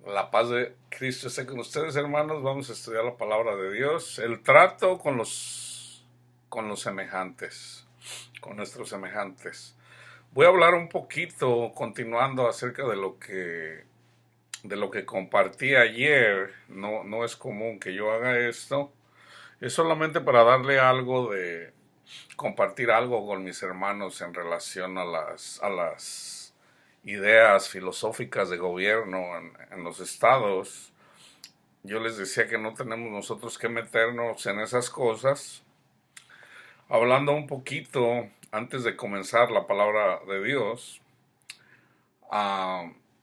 La paz de Cristo esté con ustedes, hermanos. Vamos a estudiar la palabra de Dios. El trato con los semejantes, con nuestros semejantes. Voy a hablar un poquito, continuando acerca de lo que compartí ayer. No es común que yo haga esto. Es solamente para darle algo de compartir algo con mis hermanos en relación a las ideas filosóficas de gobierno en los estados. Yo les decía que no tenemos nosotros que meternos en esas cosas. Hablando un poquito, antes de comenzar la palabra de Dios,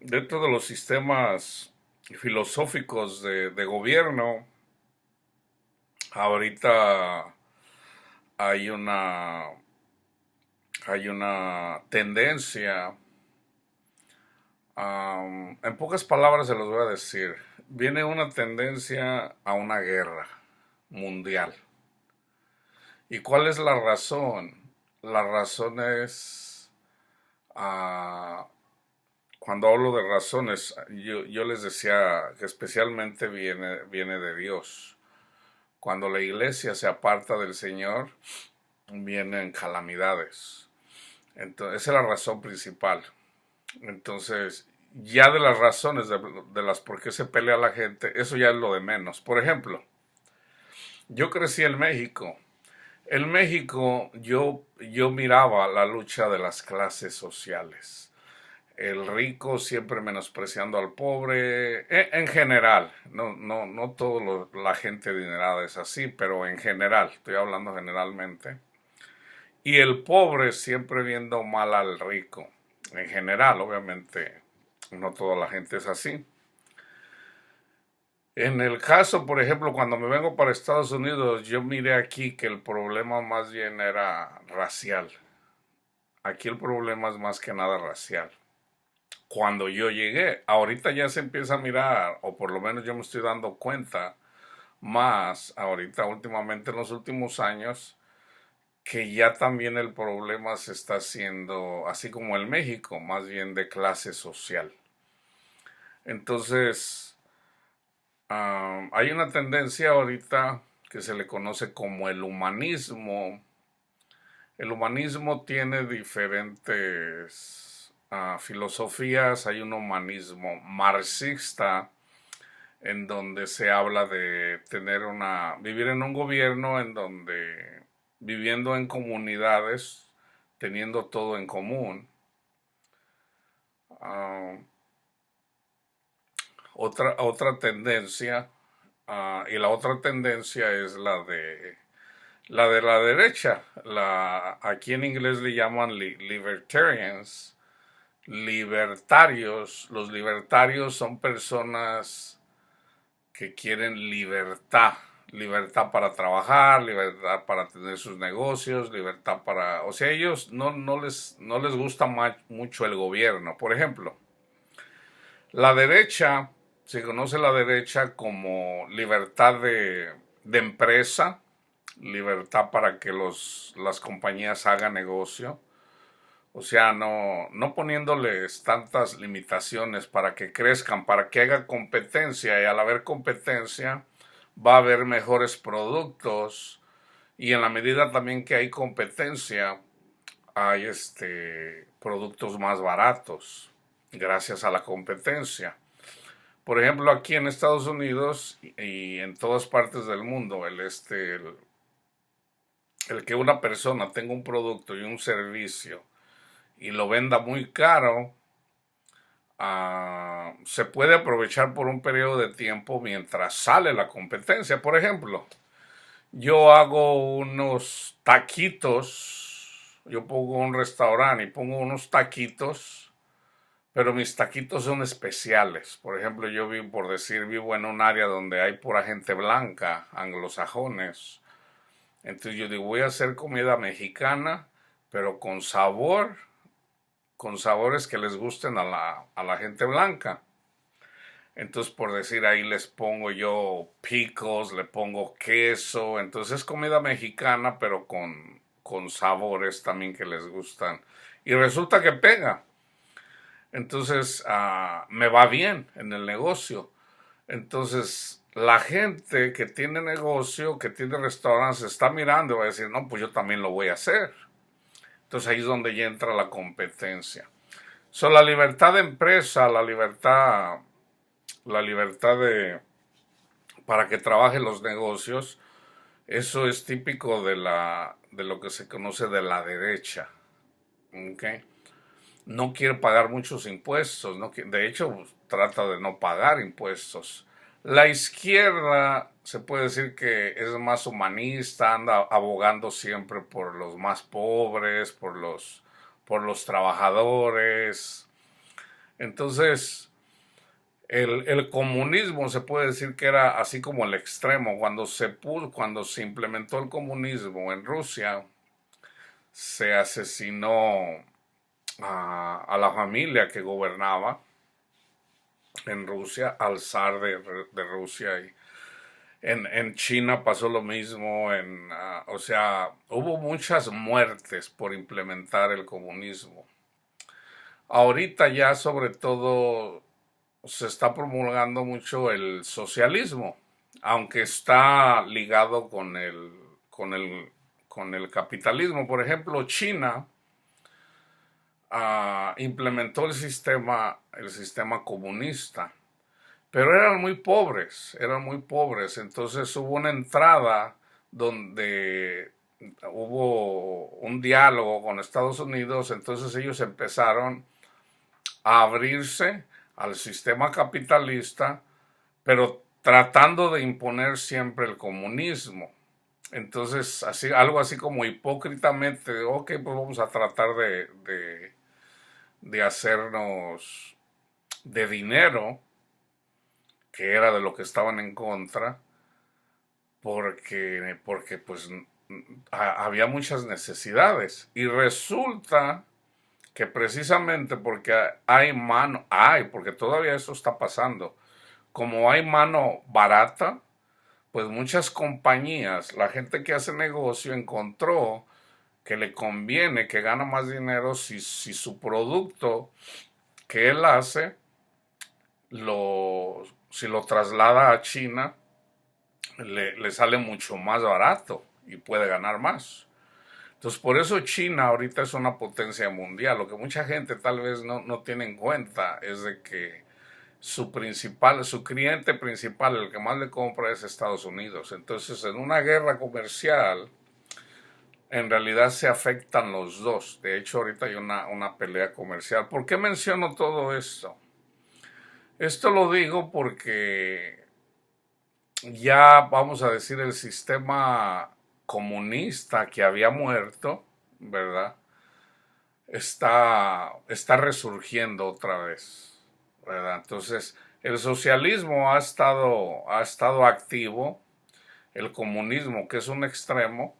dentro de los sistemas filosóficos de gobierno, ahorita hay una, hay una tendencia, en pocas palabras se los voy a decir, viene una tendencia a una guerra mundial. ¿Y cuál es la razón? La razón es, ah, cuando hablo de razones, yo les decía que especialmente viene de Dios. Cuando la iglesia se aparta del Señor, vienen calamidades. Entonces, esa es la razón principal. Entonces, ya de las razones de las por qué se pelea la gente, eso ya es lo de menos. Por ejemplo, yo crecí en México. En México yo miraba la lucha de las clases sociales. El rico siempre menospreciando al pobre, en general, no toda la gente adinerada es así, pero en general, estoy hablando generalmente. Y el pobre siempre viendo mal al rico, en general, obviamente, no toda la gente es así. En el caso, por ejemplo, cuando me vengo para Estados Unidos, yo miré aquí que el problema más bien era racial. Aquí el problema es más que nada racial. Cuando yo llegué, ahorita ya se empieza a mirar, o por lo menos yo me estoy dando cuenta más ahorita últimamente en los últimos años, que ya también el problema se está haciendo, así como en México, más bien de clase social. Entonces, hay una tendencia ahorita que se le conoce como el humanismo. El humanismo tiene diferentes filosofías. Hay un humanismo marxista en donde se habla de vivir en un gobierno en donde viviendo en comunidades, teniendo todo en común. Uh, otra tendencia, y la otra tendencia es la de la derecha. Aquí en inglés le llaman libertarians, libertarios. Los libertarios son personas que quieren libertad, libertad para trabajar, libertad para tener sus negocios, libertad para, o sea, ellos no les gusta mucho el gobierno. Por ejemplo, la derecha, se conoce la derecha como libertad de empresa, libertad para que las compañías hagan negocio. O sea, no poniéndoles tantas limitaciones para que crezcan, para que haya competencia, y al haber competencia va a haber mejores productos, y en la medida también que hay competencia hay productos más baratos gracias a la competencia. Por ejemplo, aquí en Estados Unidos y en todas partes del mundo, el que una persona tenga un producto y un servicio y lo venda muy caro, se puede aprovechar por un periodo de tiempo mientras sale la competencia. Por ejemplo, yo hago unos taquitos, yo pongo un restaurante y pongo unos taquitos, pero mis taquitos son especiales. Por ejemplo, vivo en un área donde hay pura gente blanca, anglosajones. Entonces yo digo, voy a hacer comida mexicana, pero con sabores que les gusten a la gente blanca. Entonces, por decir, ahí les pongo yo picos, le pongo queso. Entonces es comida mexicana, pero con sabores también que les gustan. Y resulta que pega. Entonces, me va bien en el negocio. Entonces, la gente que tiene negocio, que tiene restaurantes, está mirando y va a decir, no, pues yo también lo voy a hacer. Entonces ahí es donde ya entra la competencia. La libertad de empresa, la libertad para que trabajen los negocios, eso es típico de lo que se conoce de la derecha. ¿Okay? No quiere pagar muchos impuestos, no, de hecho pues, trata de no pagar impuestos. La izquierda se puede decir que es más humanista, anda abogando siempre por los más pobres, por los trabajadores. Entonces, el comunismo se puede decir que era así como el extremo. Cuando se implementó el comunismo en Rusia, se asesinó a la familia que gobernaba en Rusia, al zar de Rusia. Y en China pasó lo mismo. O sea, hubo muchas muertes por implementar el comunismo. Ahorita ya sobre todo se está promulgando mucho el socialismo, aunque está ligado con el, con el capitalismo. Por ejemplo, China implementó el sistema comunista, pero eran muy pobres, entonces hubo una entrada donde hubo un diálogo con Estados Unidos, entonces ellos empezaron a abrirse al sistema capitalista, pero tratando de imponer siempre el comunismo. Entonces, algo así como hipócritamente, ok, pues vamos a tratar de hacernos de dinero, que era de lo que estaban en contra, porque pues había muchas necesidades. Y resulta que precisamente porque porque todavía eso está pasando, como hay mano barata, pues muchas compañías, la gente que hace negocio encontró que le conviene, que gana más dinero si su producto que él hace, si lo traslada a China, le sale mucho más barato y puede ganar más. Entonces, por eso China ahorita es una potencia mundial. Lo que mucha gente tal vez no tiene en cuenta es de que su cliente principal, el que más le compra es Estados Unidos. Entonces, en una guerra comercial, en realidad se afectan los dos. De hecho, ahorita hay una pelea comercial. ¿Por qué menciono todo esto? Esto lo digo porque ya, vamos a decir, el sistema comunista que había muerto, ¿verdad? Está resurgiendo otra vez, ¿verdad? Entonces, el socialismo ha estado activo, el comunismo, que es un extremo,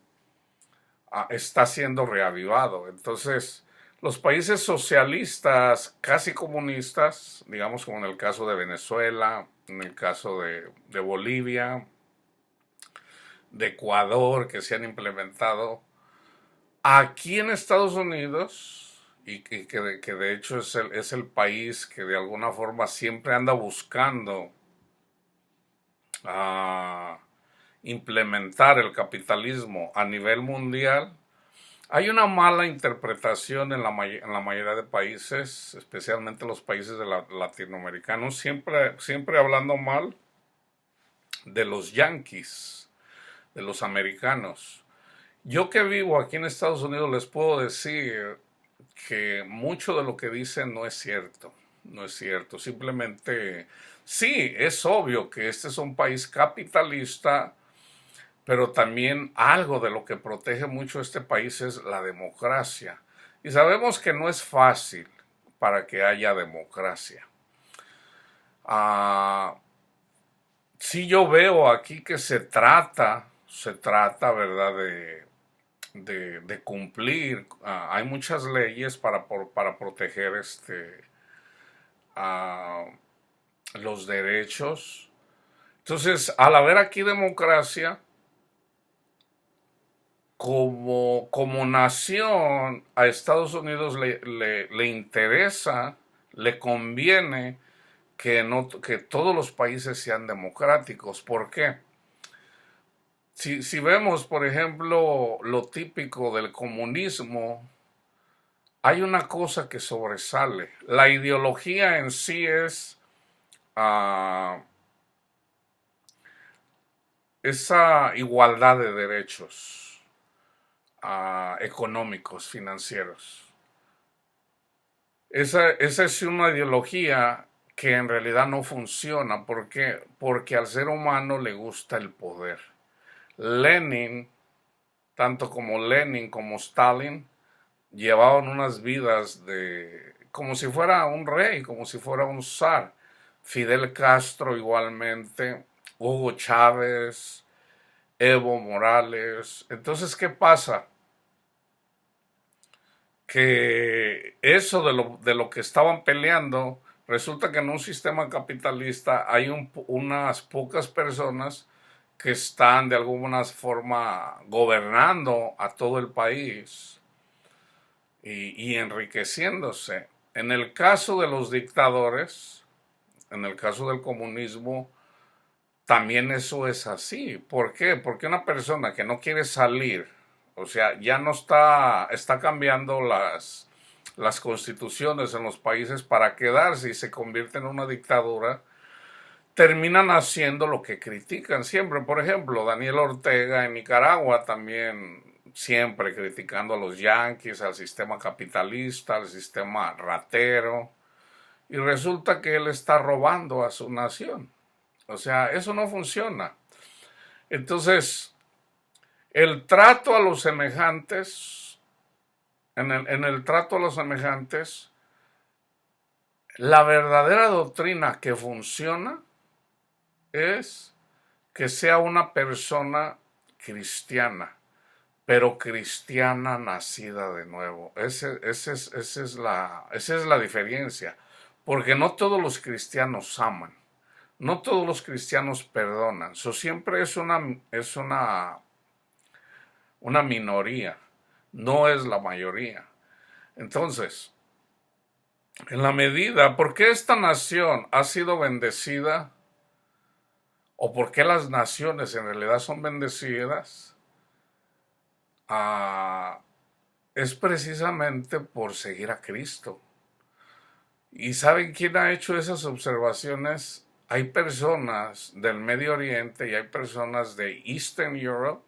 está siendo reavivado. Entonces, los países socialistas, casi comunistas, digamos como en el caso de Venezuela, en el caso de Bolivia, de Ecuador, que se han implementado, aquí en Estados Unidos, y que de hecho es el país que de alguna forma siempre anda buscando uh, implementar el capitalismo a nivel mundial, hay una mala interpretación en la mayoría de países, especialmente los países latinoamericanos, siempre hablando mal de los yanquis, de los americanos. Yo que vivo aquí en Estados Unidos les puedo decir que mucho de lo que dicen no es cierto, no es cierto. Simplemente, sí, es obvio que este es un país capitalista, pero también algo de lo que protege mucho este país es la democracia. Y sabemos que no es fácil para que haya democracia. Ah, sí, yo veo aquí que se trata, ¿verdad?, de cumplir. Hay muchas leyes para proteger ah, los derechos. Entonces, al haber aquí democracia, como nación, a Estados Unidos le interesa le conviene que, no, que todos los países sean democráticos. ¿Por qué? Si vemos, por ejemplo, lo típico del comunismo, hay una cosa que sobresale. La ideología en sí es uh, esa igualdad de derechos económicos, financieros. Esa es una ideología que en realidad no funciona. ¿Por qué? Porque al ser humano le gusta el poder. Lenin, tanto como Lenin como Stalin, llevaban unas vidas de como si fuera un rey, como si fuera un zar. Fidel Castro igualmente, Hugo Chávez, Evo Morales. Entonces, ¿qué pasa? Que eso de lo que estaban peleando, resulta que en un sistema capitalista hay unas pocas personas que están de alguna forma gobernando a todo el país y enriqueciéndose. En el caso de los dictadores, en el caso del comunismo, también eso es así. ¿Por qué? Porque una persona que no quiere salir, o sea, ya no está cambiando las constituciones en los países para quedarse y se convierte en una dictadura, terminan haciendo lo que critican siempre. Por ejemplo, Daniel Ortega en Nicaragua también siempre criticando a los yanquis, al sistema capitalista, al sistema ratero, y resulta que él está robando a su nación. O sea, eso no funciona. Entonces, el trato a los semejantes, en el trato a los semejantes, la verdadera doctrina que funciona es que sea una persona cristiana, pero cristiana nacida de nuevo. Esa es la diferencia, porque no todos los cristianos aman. No todos los cristianos perdonan. Eso siempre es una minoría, no es la mayoría. Entonces, en la medida, ¿por qué esta nación ha sido bendecida? ¿O por qué las naciones en realidad son bendecidas? Ah, es precisamente por seguir a Cristo. ¿Y saben quién ha hecho esas observaciones? Hay personas del Medio Oriente y hay personas de Eastern Europe,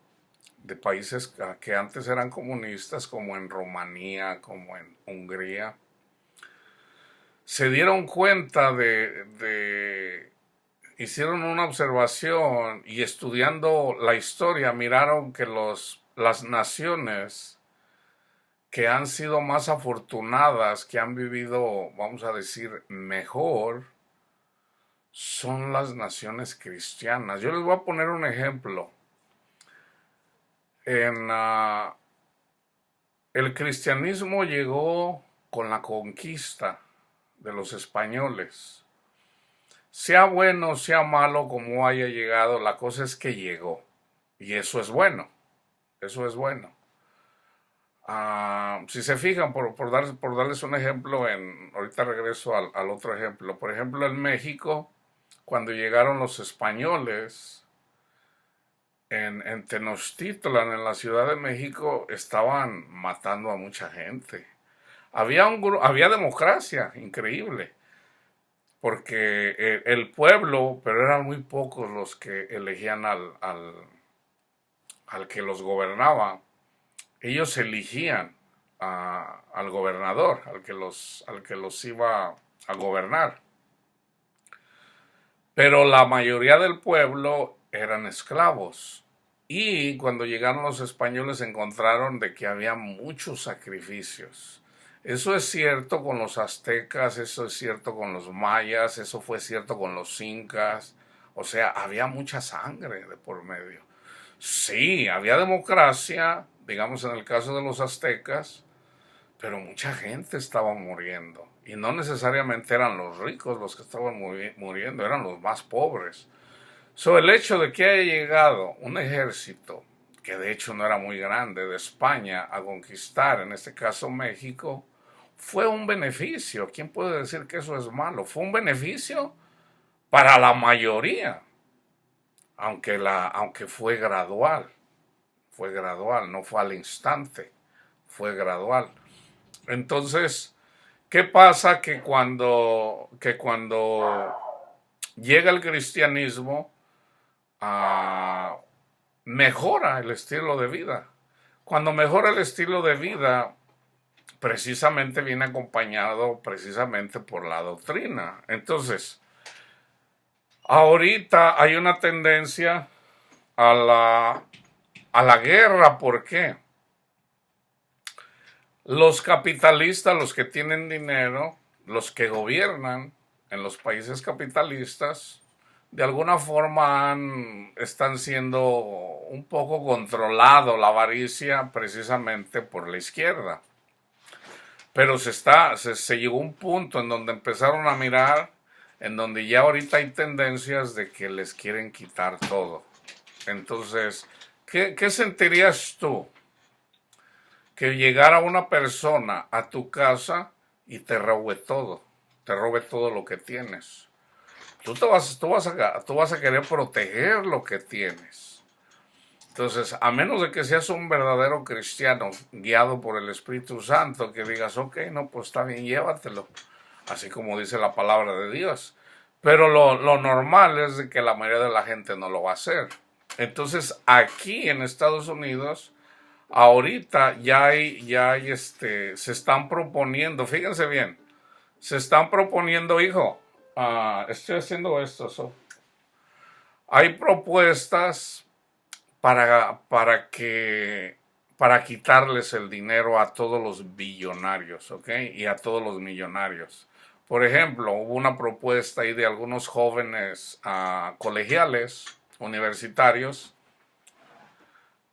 de países que antes eran comunistas, como en Rumanía, como en Hungría, se dieron cuenta hicieron una observación y estudiando la historia miraron que las naciones que han sido más afortunadas, que han vivido, vamos a decir, mejor, son las naciones cristianas. Yo les voy a poner un ejemplo. El cristianismo llegó con la conquista de los españoles. Sea bueno, sea malo, como haya llegado, la cosa es que llegó. Y eso es bueno. Eso es bueno. Si se fijan, por darles un ejemplo, ahorita regreso al otro ejemplo. Por ejemplo, en México, cuando llegaron los españoles, en Tenochtitlan, en la Ciudad de México, estaban matando a mucha gente. Había democracia, increíble, porque el pueblo, pero eran muy pocos los que elegían al que los gobernaba. Ellos eligían al gobernador, al que los iba a gobernar. Pero la mayoría del pueblo eran esclavos. Y cuando llegaron los españoles encontraron de que había muchos sacrificios. Eso es cierto con los aztecas, eso es cierto con los mayas, eso fue cierto con los incas. O sea, había mucha sangre de por medio. Sí, había democracia, digamos en el caso de los aztecas, pero mucha gente estaba muriendo. Y no necesariamente eran los ricos los que estaban muriendo, eran los más pobres. El hecho de que haya llegado un ejército, que de hecho no era muy grande, de España a conquistar, en este caso México, fue un beneficio. ¿Quién puede decir que eso es malo? Fue un beneficio para la mayoría, aunque fue gradual, no fue al instante, fue gradual. Entonces, ¿qué pasa? Que cuando llega el cristianismo, mejora el estilo de vida. Cuando mejora el estilo de vida, precisamente viene acompañado precisamente por la doctrina. Entonces, ahorita hay una tendencia a la guerra. ¿Por qué? Los capitalistas, los que tienen dinero, los que gobiernan en los países capitalistas, de alguna forma están siendo un poco controlado la avaricia precisamente por la izquierda. Pero se llegó a un punto en donde empezaron a mirar, en donde ya ahorita hay tendencias de que les quieren quitar todo. Entonces, ¿qué sentirías tú? Que llegara una persona a tu casa y te robe todo lo que tienes. Tú vas a querer proteger lo que tienes. Entonces, a menos de que seas un verdadero cristiano guiado por el Espíritu Santo, que digas, ok, no, pues está bien, llévatelo, así como dice la palabra de Dios. Pero lo normal es de que la mayoría de la gente no lo va a hacer. Entonces, aquí en Estados Unidos, ahorita se están proponiendo, fíjense bien, se están proponiendo, hijo, estoy haciendo esto, hay propuestas para quitarles el dinero a todos los billonarios, ¿ok? Y a todos los millonarios. Por ejemplo, hubo una propuesta ahí de algunos jóvenes colegiales, universitarios,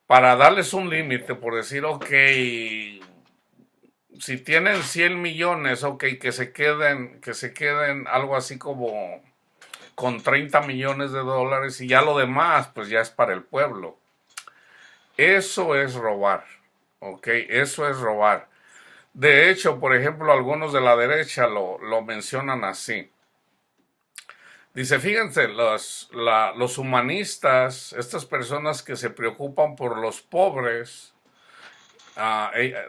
para darles un límite, por decir, ok, si tienen 100 millones, ok, que se queden algo así como con 30 millones de dólares y ya lo demás, pues ya es para el pueblo. Eso es robar, ok, eso es robar. De hecho, por ejemplo, algunos de la derecha lo mencionan así. Dice, fíjense, los humanistas, estas personas que se preocupan por los pobres,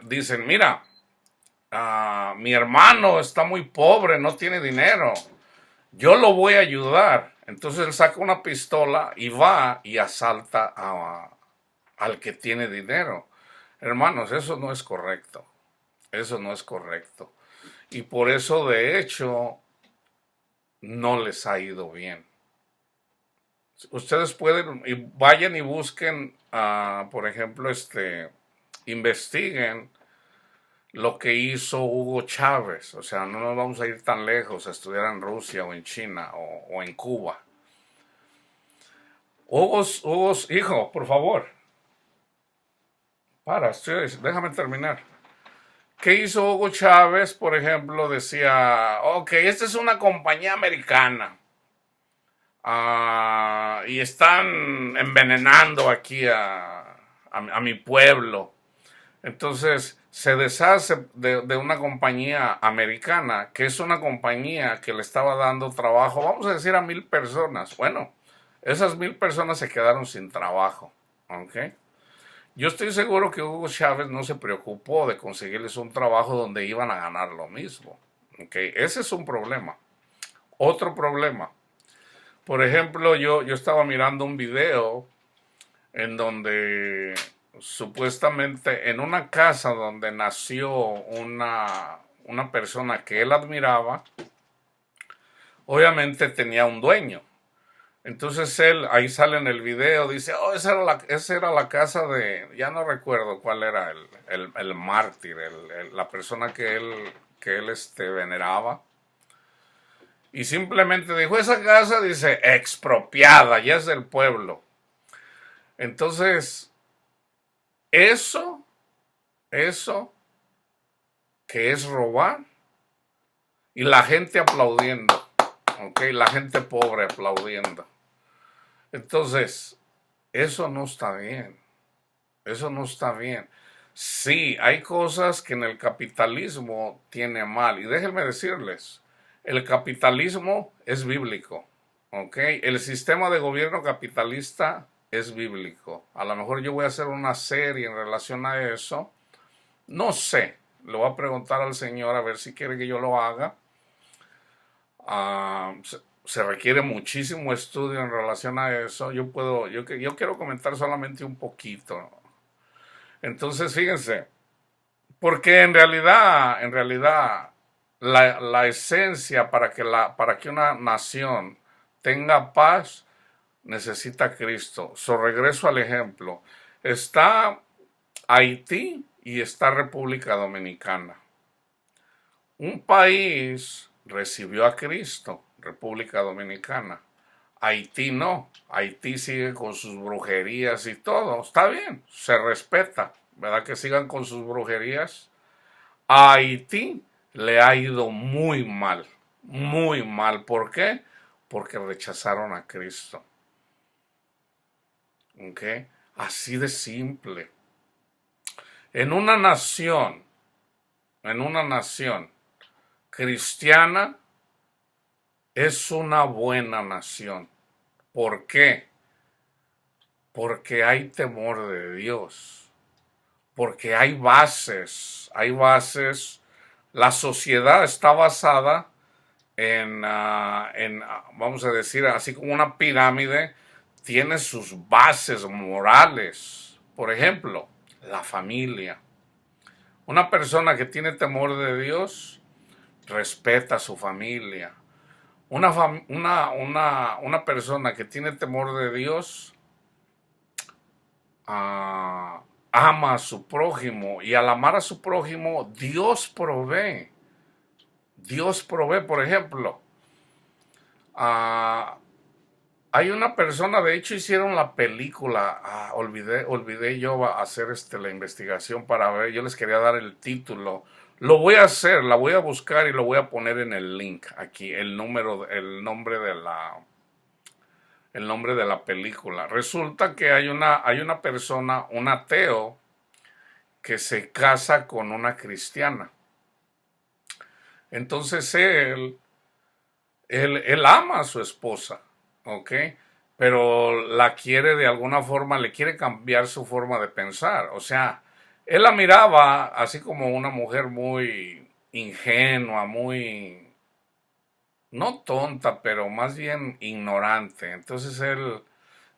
dicen, mira, mi hermano está muy pobre, no tiene dinero, yo lo voy a ayudar. Entonces él saca una pistola y va y asalta al que tiene dinero. Hermanos, eso no es correcto. Eso no es correcto. Y por eso, de hecho, no les ha ido bien. Ustedes pueden, y vayan y busquen, por ejemplo, investiguen lo que hizo Hugo Chávez. O sea, no nos vamos a ir tan lejos a estudiar en Rusia o en China o en Cuba. Hijo, por favor. Déjame terminar. ¿Qué hizo Hugo Chávez? Por ejemplo, decía, ok, esta es una compañía americana. Y están envenenando aquí a mi pueblo. Entonces se deshace de una compañía americana, que es una compañía que le estaba dando trabajo, vamos a decir, a 1,000 personas. Bueno, esas 1,000 personas se quedaron sin trabajo. ¿Ok? Yo estoy seguro que Hugo Chávez no se preocupó de conseguirles un trabajo donde iban a ganar lo mismo. ¿Ok? Ese es un problema. Otro problema. Por ejemplo, yo estaba mirando un video en donde supuestamente en una casa donde nació una persona que él admiraba, obviamente tenía un dueño. Entonces él, ahí sale en el video, dice, oh, esa era la casa de, ya no recuerdo cuál era el mártir, la persona que él veneraba. Y simplemente dijo, esa casa, dice, expropiada, ya es del pueblo. Entonces, eso que es robar, y la gente aplaudiendo, ¿ok? La gente pobre aplaudiendo. Entonces, eso no está bien. Eso no está bien. Sí, hay cosas que en el capitalismo tiene mal. Y déjenme decirles, el capitalismo es bíblico, ¿ok? El sistema de gobierno capitalista es bíblico. A lo mejor yo voy a hacer una serie en relación a eso. No sé, le voy a preguntar al Señor a ver si quiere que yo lo haga. Se requiere muchísimo estudio en relación a eso. Yo quiero comentar solamente un poquito. Entonces, fíjense, porque en realidad, la esencia para que una nación tenga paz necesita a Cristo. Regreso al ejemplo. Está Haití y está República Dominicana. Un país recibió a Cristo, República Dominicana. Haití no. Haití sigue con sus brujerías y todo. Está bien, se respeta, ¿verdad? Que sigan con sus brujerías. A Haití le ha ido muy mal, muy mal. ¿Por qué? Porque rechazaron a Cristo. ¿Ok? Así de simple. En una nación, en una nación cristiana, es una buena nación. ¿Por qué? Porque hay temor de Dios. Porque hay bases, hay bases. La sociedad está basada vamos a decir, así como una pirámide, tiene sus bases morales. Por ejemplo, la familia. Una persona que tiene temor de Dios respeta a su familia. Una persona que tiene temor de Dios ama a su prójimo, y al amar a su prójimo, Dios provee. Dios provee, por ejemplo, uh, hay una persona, de hecho hicieron la película, olvidé yo hacer la investigación para ver, yo les quería dar el título. Lo voy a hacer, la voy a buscar y lo voy a poner en el link aquí, el nombre de la película. Resulta que hay una persona, un ateo, que se casa con una cristiana. Entonces él ama a su esposa, ¿ok? Pero la quiere de alguna forma, le quiere cambiar su forma de pensar. O sea, él la miraba así como una mujer muy ingenua, muy, no tonta, pero más bien ignorante. Entonces él,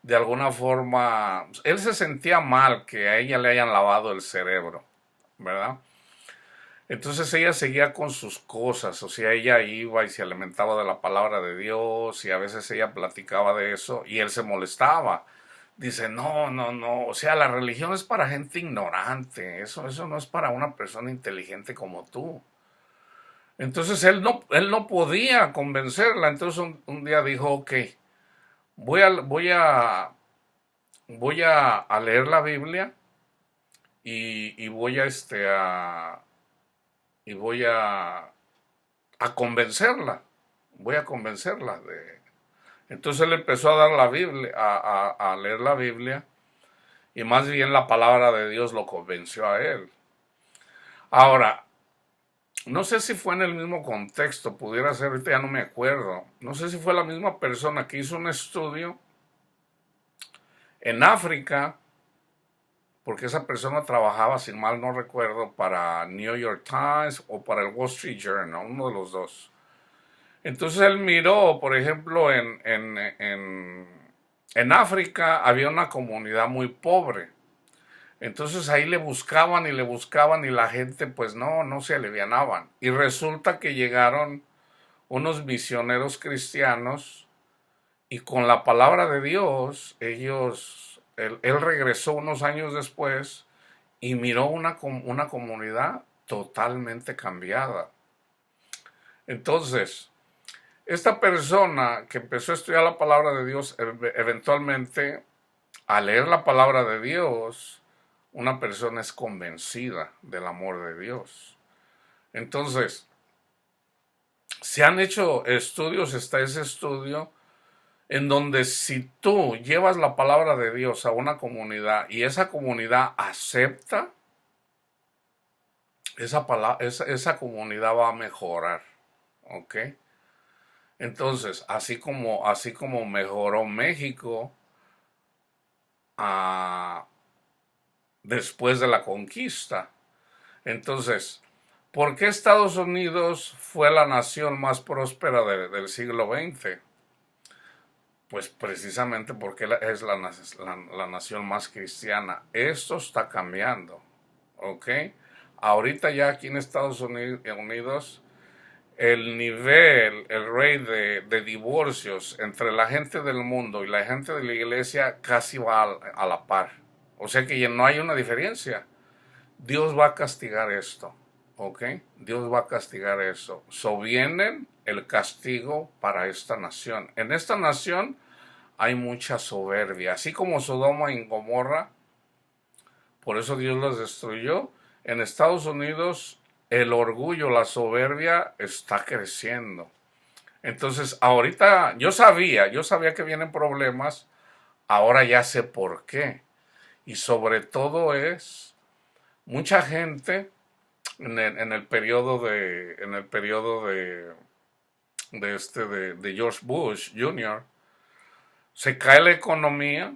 de alguna forma, él se sentía mal que a ella le hayan lavado el cerebro, ¿verdad? Entonces ella seguía con sus cosas, o sea, ella iba y se alimentaba de la palabra de Dios, y a veces ella platicaba de eso y él se molestaba. Dice, no, no, no, o sea, la religión es para gente ignorante, eso no es para una persona inteligente como tú. Entonces él no podía convencerla, entonces un día dijo, ok, voy a, voy a, voy a leer la Biblia y voy a convencerla. Voy a convencerla de. Entonces él empezó a dar la Biblia, a leer la Biblia, y más bien la palabra de Dios lo convenció a él. Ahora, no sé si fue en el mismo contexto, pudiera ser, ahorita ya no me acuerdo. No sé si fue la misma persona que hizo un estudio en África, porque esa persona trabajaba, si mal no recuerdo, para New York Times o para el Wall Street Journal, uno de los dos. Entonces él miró, por ejemplo, en África había una comunidad muy pobre. Entonces ahí le buscaban y la gente pues no se alivianaban. Y resulta que llegaron unos misioneros cristianos y con la palabra de Dios, él regresó unos años después y miró una comunidad totalmente cambiada. Entonces, esta persona que empezó a estudiar la palabra de Dios, eventualmente, al leer la palabra de Dios, una persona es convencida del amor de Dios. Entonces, se han hecho estudios, está ese estudio, en donde si tú llevas la palabra de Dios a una comunidad y esa comunidad acepta, esa comunidad va a mejorar, ¿ok? Entonces, así como mejoró México ah, después de la conquista. Entonces, ¿por qué Estados Unidos fue la nación más próspera del siglo XX? Pues precisamente porque es la nación más cristiana. Esto está cambiando, ¿ok? Ahorita ya aquí en Estados Unidos el nivel, el rate de divorcios entre la gente del mundo y la gente de la iglesia casi va a la par. O sea que ya no hay una diferencia. Dios va a castigar esto, ¿ok? Dios va a castigar eso. Viene el castigo para esta nación. En esta nación hay mucha soberbia, así como Sodoma y Gomorra, por eso Dios los destruyó. En Estados Unidos el orgullo, la soberbia está creciendo. Entonces, ahorita yo sabía que vienen problemas, ahora ya sé por qué. Y sobre todo es mucha gente en el periodo de George Bush Jr. se cae la economía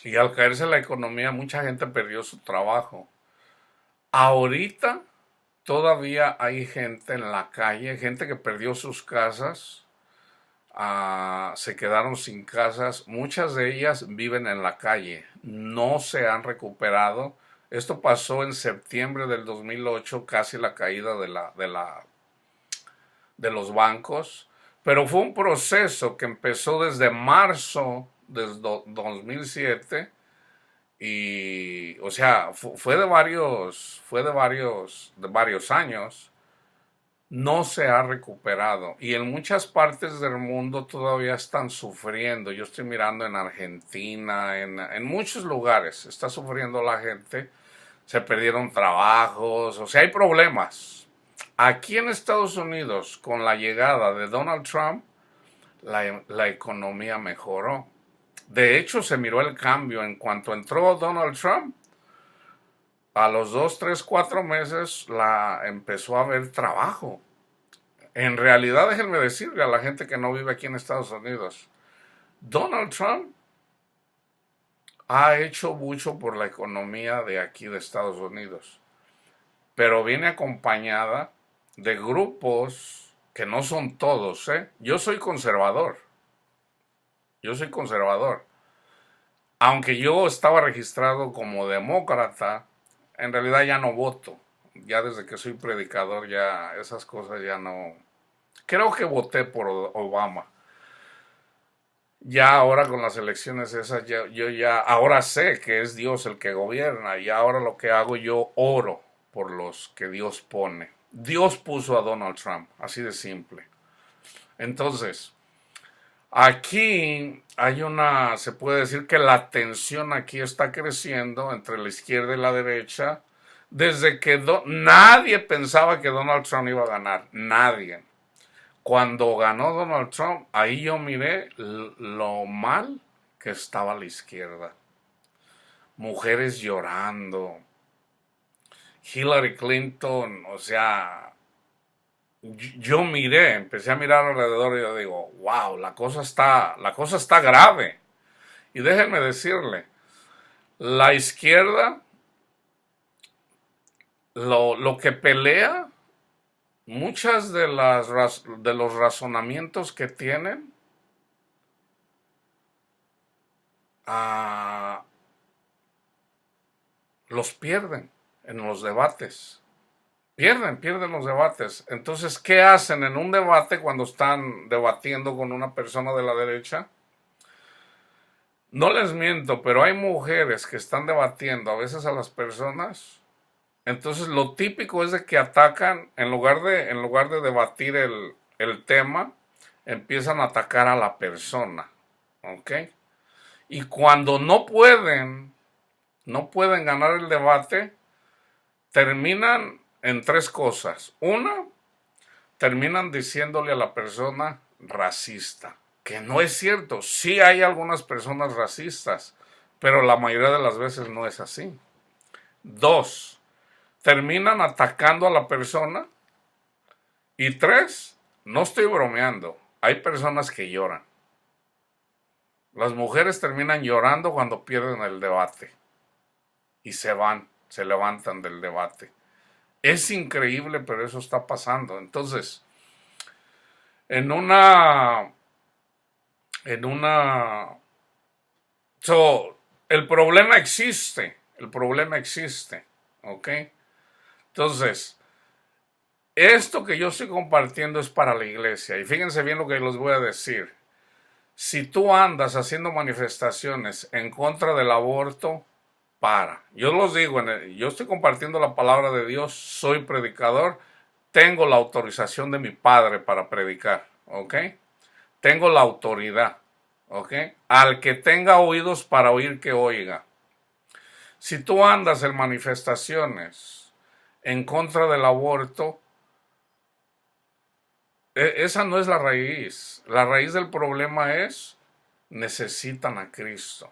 y al caerse la economía mucha gente perdió su trabajo. Ahorita todavía hay gente en la calle, gente que perdió sus casas, se quedaron sin casas, muchas de ellas viven en la calle, no se han recuperado. Esto pasó en septiembre del 2008, casi la caída de los bancos, pero fue un proceso que empezó desde marzo del 2007 y, o sea, de varios años. No se ha recuperado y en muchas partes del mundo todavía están sufriendo. Yo estoy mirando en Argentina, en muchos lugares está sufriendo la gente, se perdieron trabajos, o sea, hay problemas. Aquí en Estados Unidos, con la llegada de Donald Trump, la economía mejoró. De hecho, se miró el cambio en cuanto entró Donald Trump. A los 2, 3, 4 meses empezó a haber trabajo. En realidad, déjenme decirle a la gente que no vive aquí en Estados Unidos, Donald Trump ha hecho mucho por la economía de aquí de Estados Unidos, pero viene acompañada de grupos que no son todos, ¿eh? Yo soy conservador. Aunque yo estaba registrado como demócrata, en realidad ya no voto. Ya desde que soy predicador, ya esas cosas ya no. Creo que voté por Obama. Ya ahora con las elecciones esas, yo ya, ahora sé que es Dios el que gobierna y ahora lo que hago, yo oro por los que Dios pone. Dios puso a Donald Trump, así de simple. Entonces, aquí se puede decir que la tensión aquí está creciendo entre la izquierda y la derecha, desde que nadie pensaba que Donald Trump iba a ganar, nadie. Cuando ganó Donald Trump, ahí yo miré lo mal que estaba la izquierda. Mujeres llorando. Hillary Clinton, o sea, yo miré, empecé a mirar alrededor y yo digo, wow, la cosa está grave. Y déjenme decirle, la izquierda, lo que pelea, muchas de los razonamientos que tienen, ah, los pierden en los debates. Pierden los debates. Entonces, ¿qué hacen en un debate cuando están debatiendo con una persona de la derecha? No les miento, pero hay mujeres que están debatiendo a veces a las personas. Entonces, lo típico es de que atacan, en lugar de debatir el tema, empiezan a atacar a la persona. ¿Ok? Y cuando no pueden ganar el debate, terminan en tres cosas. Una, terminan diciéndole a la persona racista, que no es cierto. Sí hay algunas personas racistas, pero la mayoría de las veces no es así. Dos, terminan atacando a la persona. Y 3, no estoy bromeando, hay personas que lloran. Las mujeres terminan llorando cuando pierden el debate y se van, se levantan del debate. Es increíble, pero eso está pasando. Entonces, en una, en una, so, el problema existe, ¿ok? Entonces, esto que yo estoy compartiendo es para la iglesia, y fíjense bien lo que les voy a decir. Si tú andas haciendo manifestaciones en contra del aborto, para. Yo los digo, yo estoy compartiendo la palabra de Dios, soy predicador, tengo la autorización de mi padre para predicar, ¿ok? Tengo la autoridad, ¿ok? Al que tenga oídos para oír, que oiga. Si tú andas en manifestaciones en contra del aborto, esa no es la raíz. La raíz del problema es, necesitan a Cristo.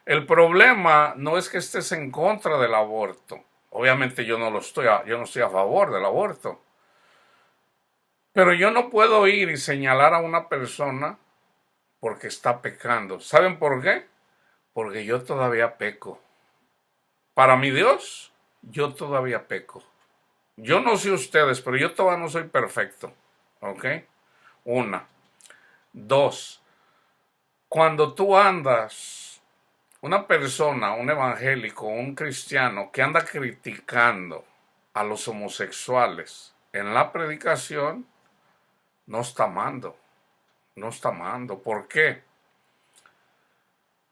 El problema no es que estés en contra del aborto. Obviamente yo no estoy a favor del aborto. Pero yo no puedo ir y señalar a una persona porque está pecando. ¿Saben por qué? Porque yo todavía peco. Para mi Dios, yo todavía peco. Yo no sé ustedes, pero yo todavía no soy perfecto. ¿Ok? 1. 2. Cuando tú andas, una persona, un evangélico, un cristiano que anda criticando a los homosexuales en la predicación, no está amando. No está amando. ¿Por qué?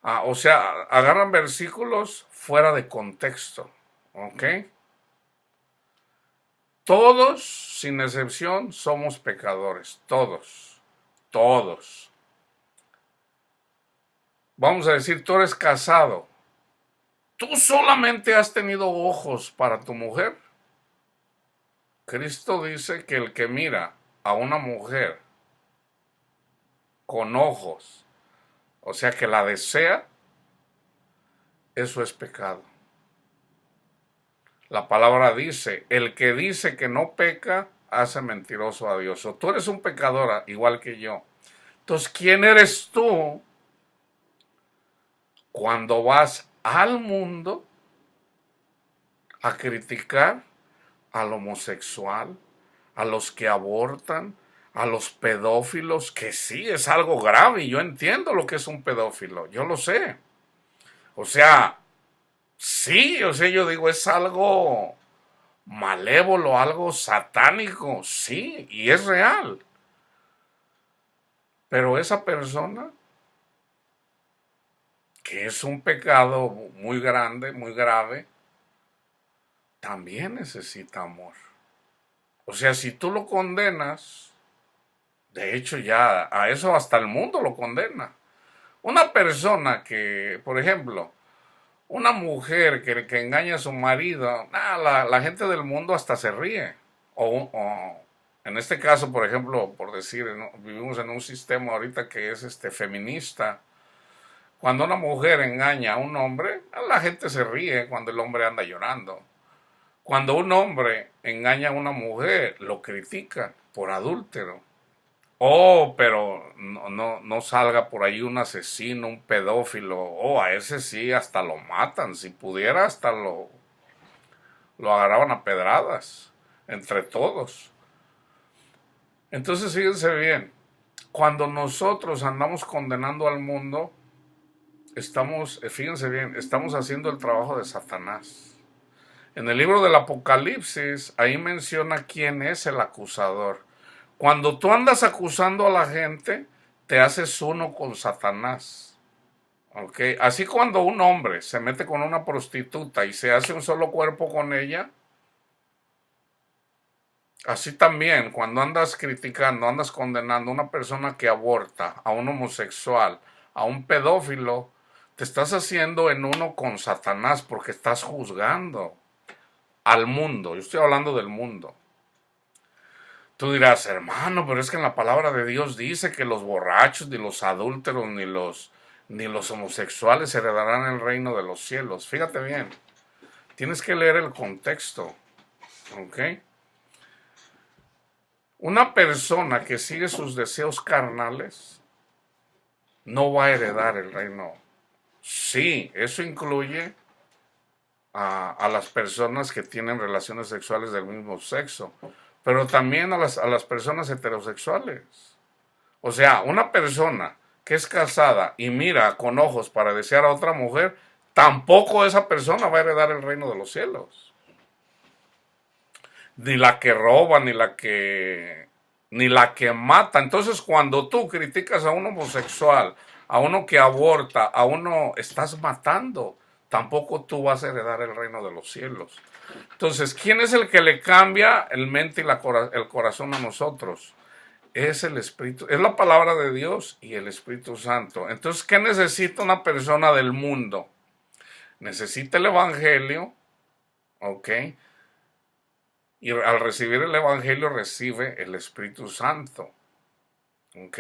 O sea, agarran versículos fuera de contexto. ¿Ok? Todos, sin excepción, somos pecadores. Todos. Todos. Vamos a decir, tú eres casado. ¿Tú solamente has tenido ojos para tu mujer? Cristo dice que el que mira a una mujer con ojos, o sea que la desea, eso es pecado. La palabra dice, el que dice que no peca, hace mentiroso a Dios. O tú eres un pecador igual que yo. Entonces, ¿quién eres tú cuando vas al mundo a criticar al homosexual, a los que abortan, a los pedófilos? Que sí, es algo grave y yo entiendo lo que es un pedófilo, yo lo sé. O sea, sí, o sea, yo digo, es algo malévolo, algo satánico, sí, y es real. Pero esa persona, que es un pecado muy grande, muy grave, también necesita amor. O sea, si tú lo condenas, de hecho ya a eso hasta el mundo lo condena. Una persona que, por ejemplo, una mujer que engaña a su marido, la gente del mundo hasta se ríe. O en este caso, por ejemplo, por decir, ¿no? Vivimos en un sistema ahorita que es feminista. Cuando una mujer engaña a un hombre, la gente se ríe cuando el hombre anda llorando. Cuando un hombre engaña a una mujer, lo critican por adúltero. Oh, pero no salga por ahí un asesino, un pedófilo. Oh, a ese sí, hasta lo matan. Si pudiera, hasta lo agarraban a pedradas, entre todos. Entonces, fíjense bien, cuando nosotros andamos condenando al mundo, fíjense bien, estamos haciendo el trabajo de Satanás. En el libro del Apocalipsis, ahí menciona quién es el acusador. Cuando tú andas acusando a la gente, te haces uno con Satanás. ¿Okay? Así cuando un hombre se mete con una prostituta y se hace un solo cuerpo con ella, así también cuando andas criticando, andas condenando a una persona que aborta, a un homosexual, a un pedófilo, te estás haciendo en uno con Satanás porque estás juzgando al mundo. Yo estoy hablando del mundo. Tú dirás, hermano, pero es que en la palabra de Dios dice que los borrachos, ni los adúlteros, ni los homosexuales heredarán el reino de los cielos. Fíjate bien, tienes que leer el contexto. ¿Ok? Una persona que sigue sus deseos carnales no va a heredar el reino. Sí, eso incluye a las personas que tienen relaciones sexuales del mismo sexo, pero también a las personas heterosexuales. O sea, una persona que es casada y mira con ojos para desear a otra mujer, tampoco esa persona va a heredar el reino de los cielos. Ni la que roba, ni la que mata. Entonces, cuando tú criticas a un homosexual, a uno que aborta, a uno estás matando, tampoco tú vas a heredar el reino de los cielos. Entonces, ¿quién es el que le cambia el mente y el corazón a nosotros? Es el Espíritu, es la palabra de Dios y el Espíritu Santo. Entonces, ¿qué necesita una persona del mundo? Necesita el Evangelio, ¿ok? Y al recibir el Evangelio recibe el Espíritu Santo, ¿ok?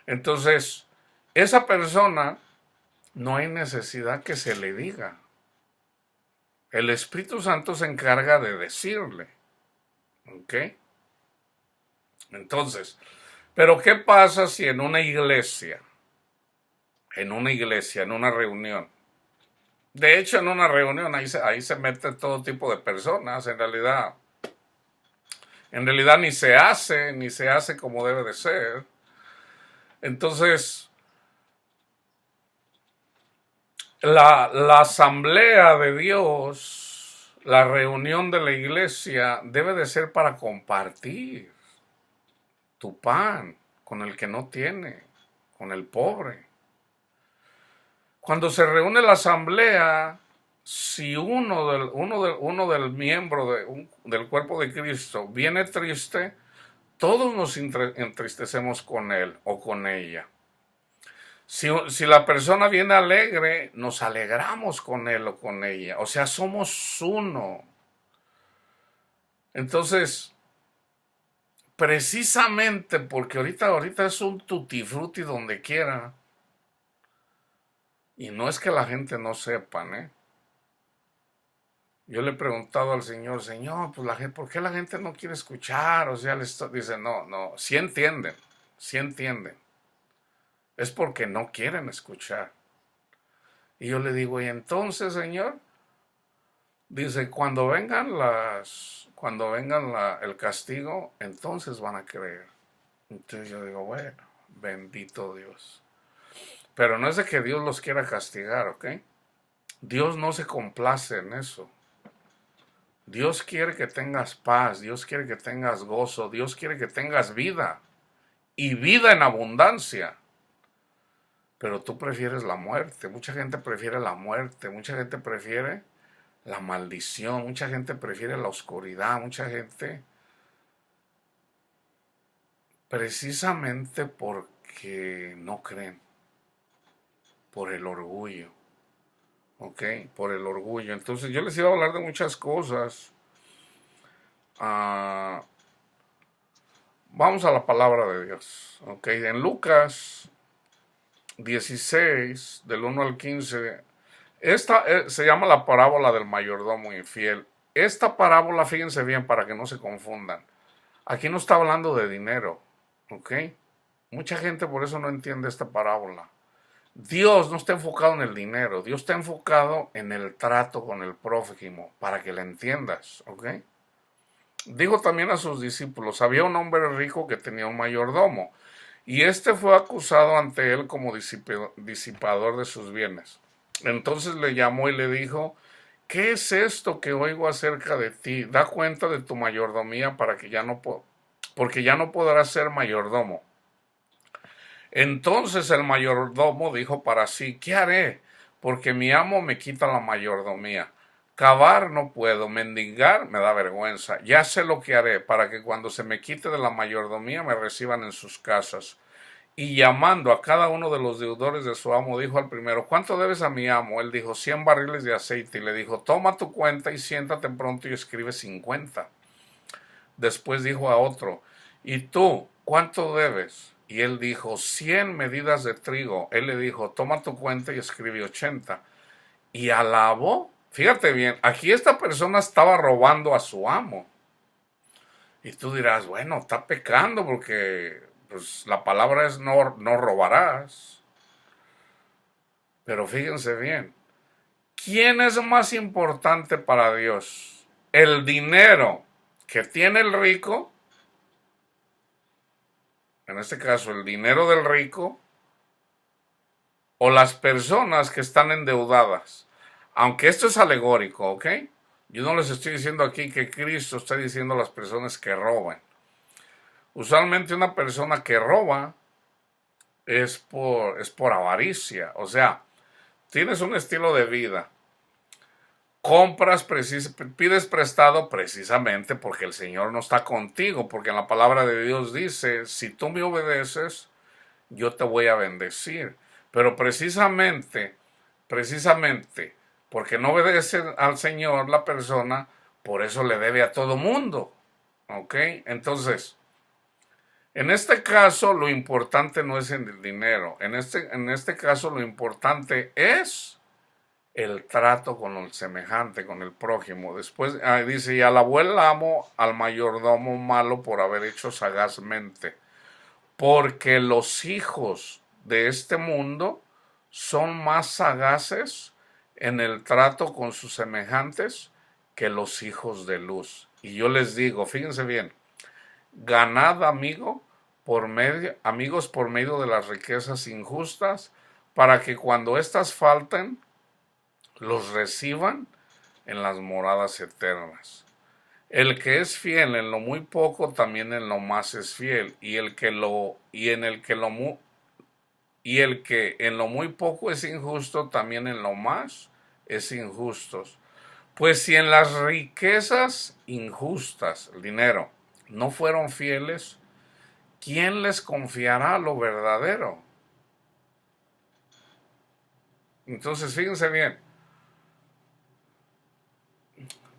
Entonces, esa persona no hay necesidad que se le diga. El Espíritu Santo se encarga de decirle, ¿ok? Entonces, pero ¿qué pasa si en una iglesia, en una reunión? De hecho, en una reunión ahí se mete todo tipo de personas, en realidad ni se hace como debe de ser. Entonces, la asamblea de Dios, la reunión de la iglesia, debe de ser para compartir tu pan con el que no tiene, con el pobre. Cuando se reúne la asamblea, si uno del miembro del cuerpo de Cristo viene triste, todos nos entristecemos con él o con ella. Si la persona viene alegre, nos alegramos con él o con ella. O sea, somos uno. Entonces, precisamente porque ahorita es un tutti frutti donde quiera. Y no es que la gente no sepan, ¿eh? Yo le he preguntado al Señor, Señor, pues ¿por qué la gente no quiere escuchar? O sea, dice, no, sí entienden, sí entienden. Es porque no quieren escuchar. Y yo le digo, ¿y entonces, Señor? Dice, cuando vengan el castigo, entonces van a creer. Entonces yo digo, bueno, bendito Dios. Pero no es de que Dios los quiera castigar, ¿ok? Dios no se complace en eso. Dios quiere que tengas paz, Dios quiere que tengas gozo, Dios quiere que tengas vida y vida en abundancia. Pero tú prefieres la muerte, mucha gente prefiere la muerte, mucha gente prefiere la maldición, mucha gente prefiere la oscuridad, mucha gente precisamente porque no creen, por el orgullo, ¿ok? Por el orgullo. Entonces yo les iba a hablar de muchas cosas. Ah, vamos a la palabra de Dios, ¿ok? En Lucas 16, del 1 al 15, esta se llama la parábola del mayordomo infiel. Esta parábola, fíjense bien para que no se confundan. Aquí no está hablando de dinero, ¿ok? Mucha gente por eso no entiende esta parábola. Dios no está enfocado en el dinero, Dios está enfocado en el trato con el prójimo, para que le entiendas, ¿ok? Dijo también a sus discípulos, había un hombre rico que tenía un mayordomo, y este fue acusado ante él como disipador de sus bienes. Entonces le llamó y le dijo, ¿qué es esto que oigo acerca de ti? Da cuenta de tu mayordomía para que porque ya no podrás ser mayordomo. Entonces el mayordomo dijo para sí, ¿qué haré? Porque mi amo me quita la mayordomía. Cavar no puedo, mendigar me da vergüenza. Ya sé lo que haré para que cuando se me quite de la mayordomía me reciban en sus casas. Y llamando a cada uno de los deudores de su amo, dijo al primero, ¿cuánto debes a mi amo? Él dijo, 100 barriles de aceite. Y le dijo, toma tu cuenta y siéntate pronto y escribe 50. Después dijo a otro, ¿y tú cuánto debes? Y él dijo, 100 medidas de trigo. Él le dijo, toma tu cuenta y escribe 80. Y alabó, Fíjate bien, aquí esta persona estaba robando a su amo. Y tú dirás, bueno, está pecando porque pues, la palabra es no robarás. Pero fíjense bien, ¿quién es más importante para Dios? ¿El dinero que tiene el rico? En este caso, el dinero del rico, o las personas que están endeudadas. Aunque esto es alegórico, ¿ok? Yo no les estoy diciendo aquí que Cristo está diciendo a las personas que roban. Usualmente una persona que roba es por avaricia. O sea, tienes un estilo de vida, pides prestado precisamente porque el Señor no está contigo, porque en la palabra de Dios dice, si tú me obedeces, yo te voy a bendecir. Pero precisamente, porque no obedece al Señor la persona, por eso le debe a todo mundo. ¿Ok? Entonces, en este caso lo importante no es el dinero. En este caso lo importante es el trato con el semejante, con el prójimo. Después dice, y alabó el amo al mayordomo malo por haber hecho sagazmente, porque los hijos de este mundo son más sagaces en el trato con sus semejantes que los hijos de luz. Y yo les digo, fíjense bien, ganad amigos por medio de las riquezas injustas, para que cuando éstas falten, los reciban en las moradas eternas. El que es fiel en lo muy poco, también en lo más es fiel, y el que en lo muy poco es injusto, también en lo más es injusto. Pues si en las riquezas injustas, el dinero, no fueron fieles, ¿quién les confiará lo verdadero? Entonces, fíjense bien,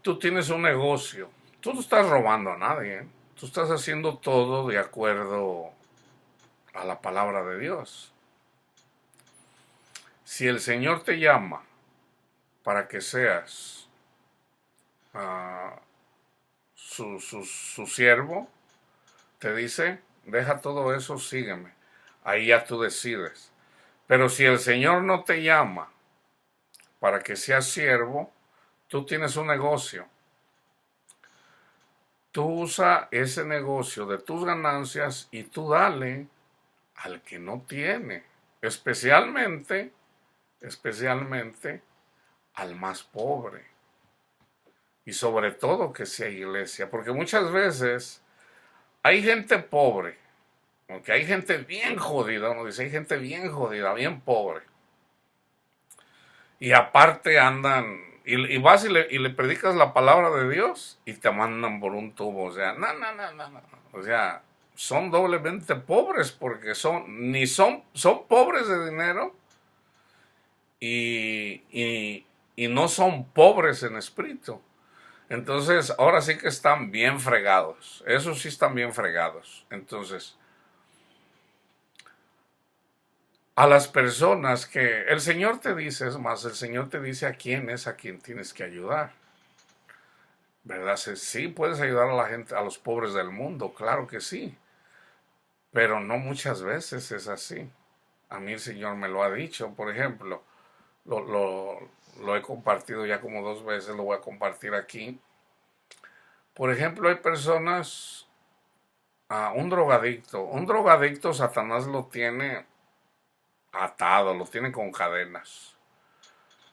tú tienes un negocio, tú no estás robando a nadie, ¿eh? Tú estás haciendo todo de acuerdo a la palabra de Dios. Si el Señor te llama para que seas uh, su siervo, te dice, deja todo eso, sígueme. Ahí ya tú decides. Pero si el Señor no te llama para que seas siervo, tú tienes un negocio. Tú usa ese negocio de tus ganancias y tú dale al que no tiene. Especialmente al más pobre. Y sobre todo que sea iglesia. Porque muchas veces hay gente pobre. Aunque hay gente bien jodida. Uno dice, hay gente bien jodida, bien pobre. Y aparte andan, y vas y le predicas la palabra de Dios y te mandan por un tubo. O sea, no. O sea, son doblemente pobres porque son pobres de dinero y no son pobres en espíritu. Entonces, ahora sí que están bien fregados. Esos sí están bien fregados. Entonces, a las personas que el Señor te dice, es más, el Señor te dice a quién es a quien tienes que ayudar. ¿Verdad? Sí, puedes ayudar a la gente, a los pobres del mundo, claro que sí. Pero no muchas veces es así. A mí el Señor me lo ha dicho, por ejemplo, lo he compartido ya como 2 veces, lo voy a compartir aquí. Por ejemplo, hay personas, un drogadicto Satanás lo tiene atado, lo tiene con cadenas.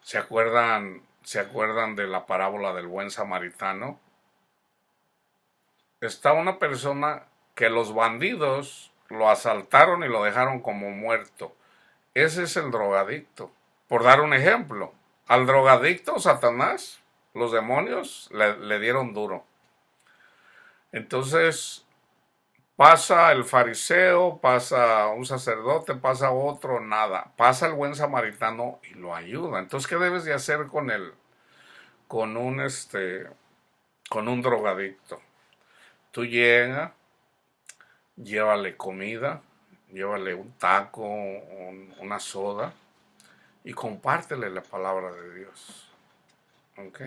¿Se acuerdan de la parábola del buen samaritano? Está una persona que los bandidos lo asaltaron y lo dejaron como muerto. Ese es el drogadicto. Por dar un ejemplo, al drogadicto Satanás, los demonios le dieron duro. Entonces pasa el fariseo, pasa un sacerdote, pasa otro, nada. Pasa el buen samaritano y lo ayuda. Entonces, ¿qué debes de hacer con un drogadicto? Tú llegas, llévale comida, llévale un taco, una soda y compártele la palabra de Dios. ¿Ok?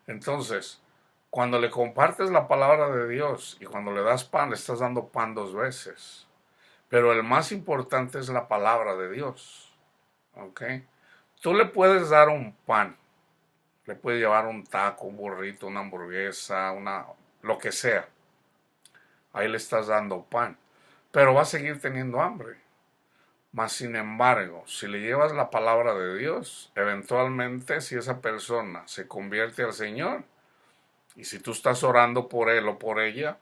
Entonces, cuando le compartes la palabra de Dios y cuando le das pan, le estás dando pan dos veces. Pero el más importante es la palabra de Dios. ¿Ok? Tú le puedes dar un pan, le puedes llevar un taco, un burrito, una hamburguesa, lo que sea. Ahí le estás dando pan. Pero va a seguir teniendo hambre. Mas, sin embargo, si le llevas la palabra de Dios, eventualmente si esa persona se convierte al Señor, y si tú estás orando por él o por ella,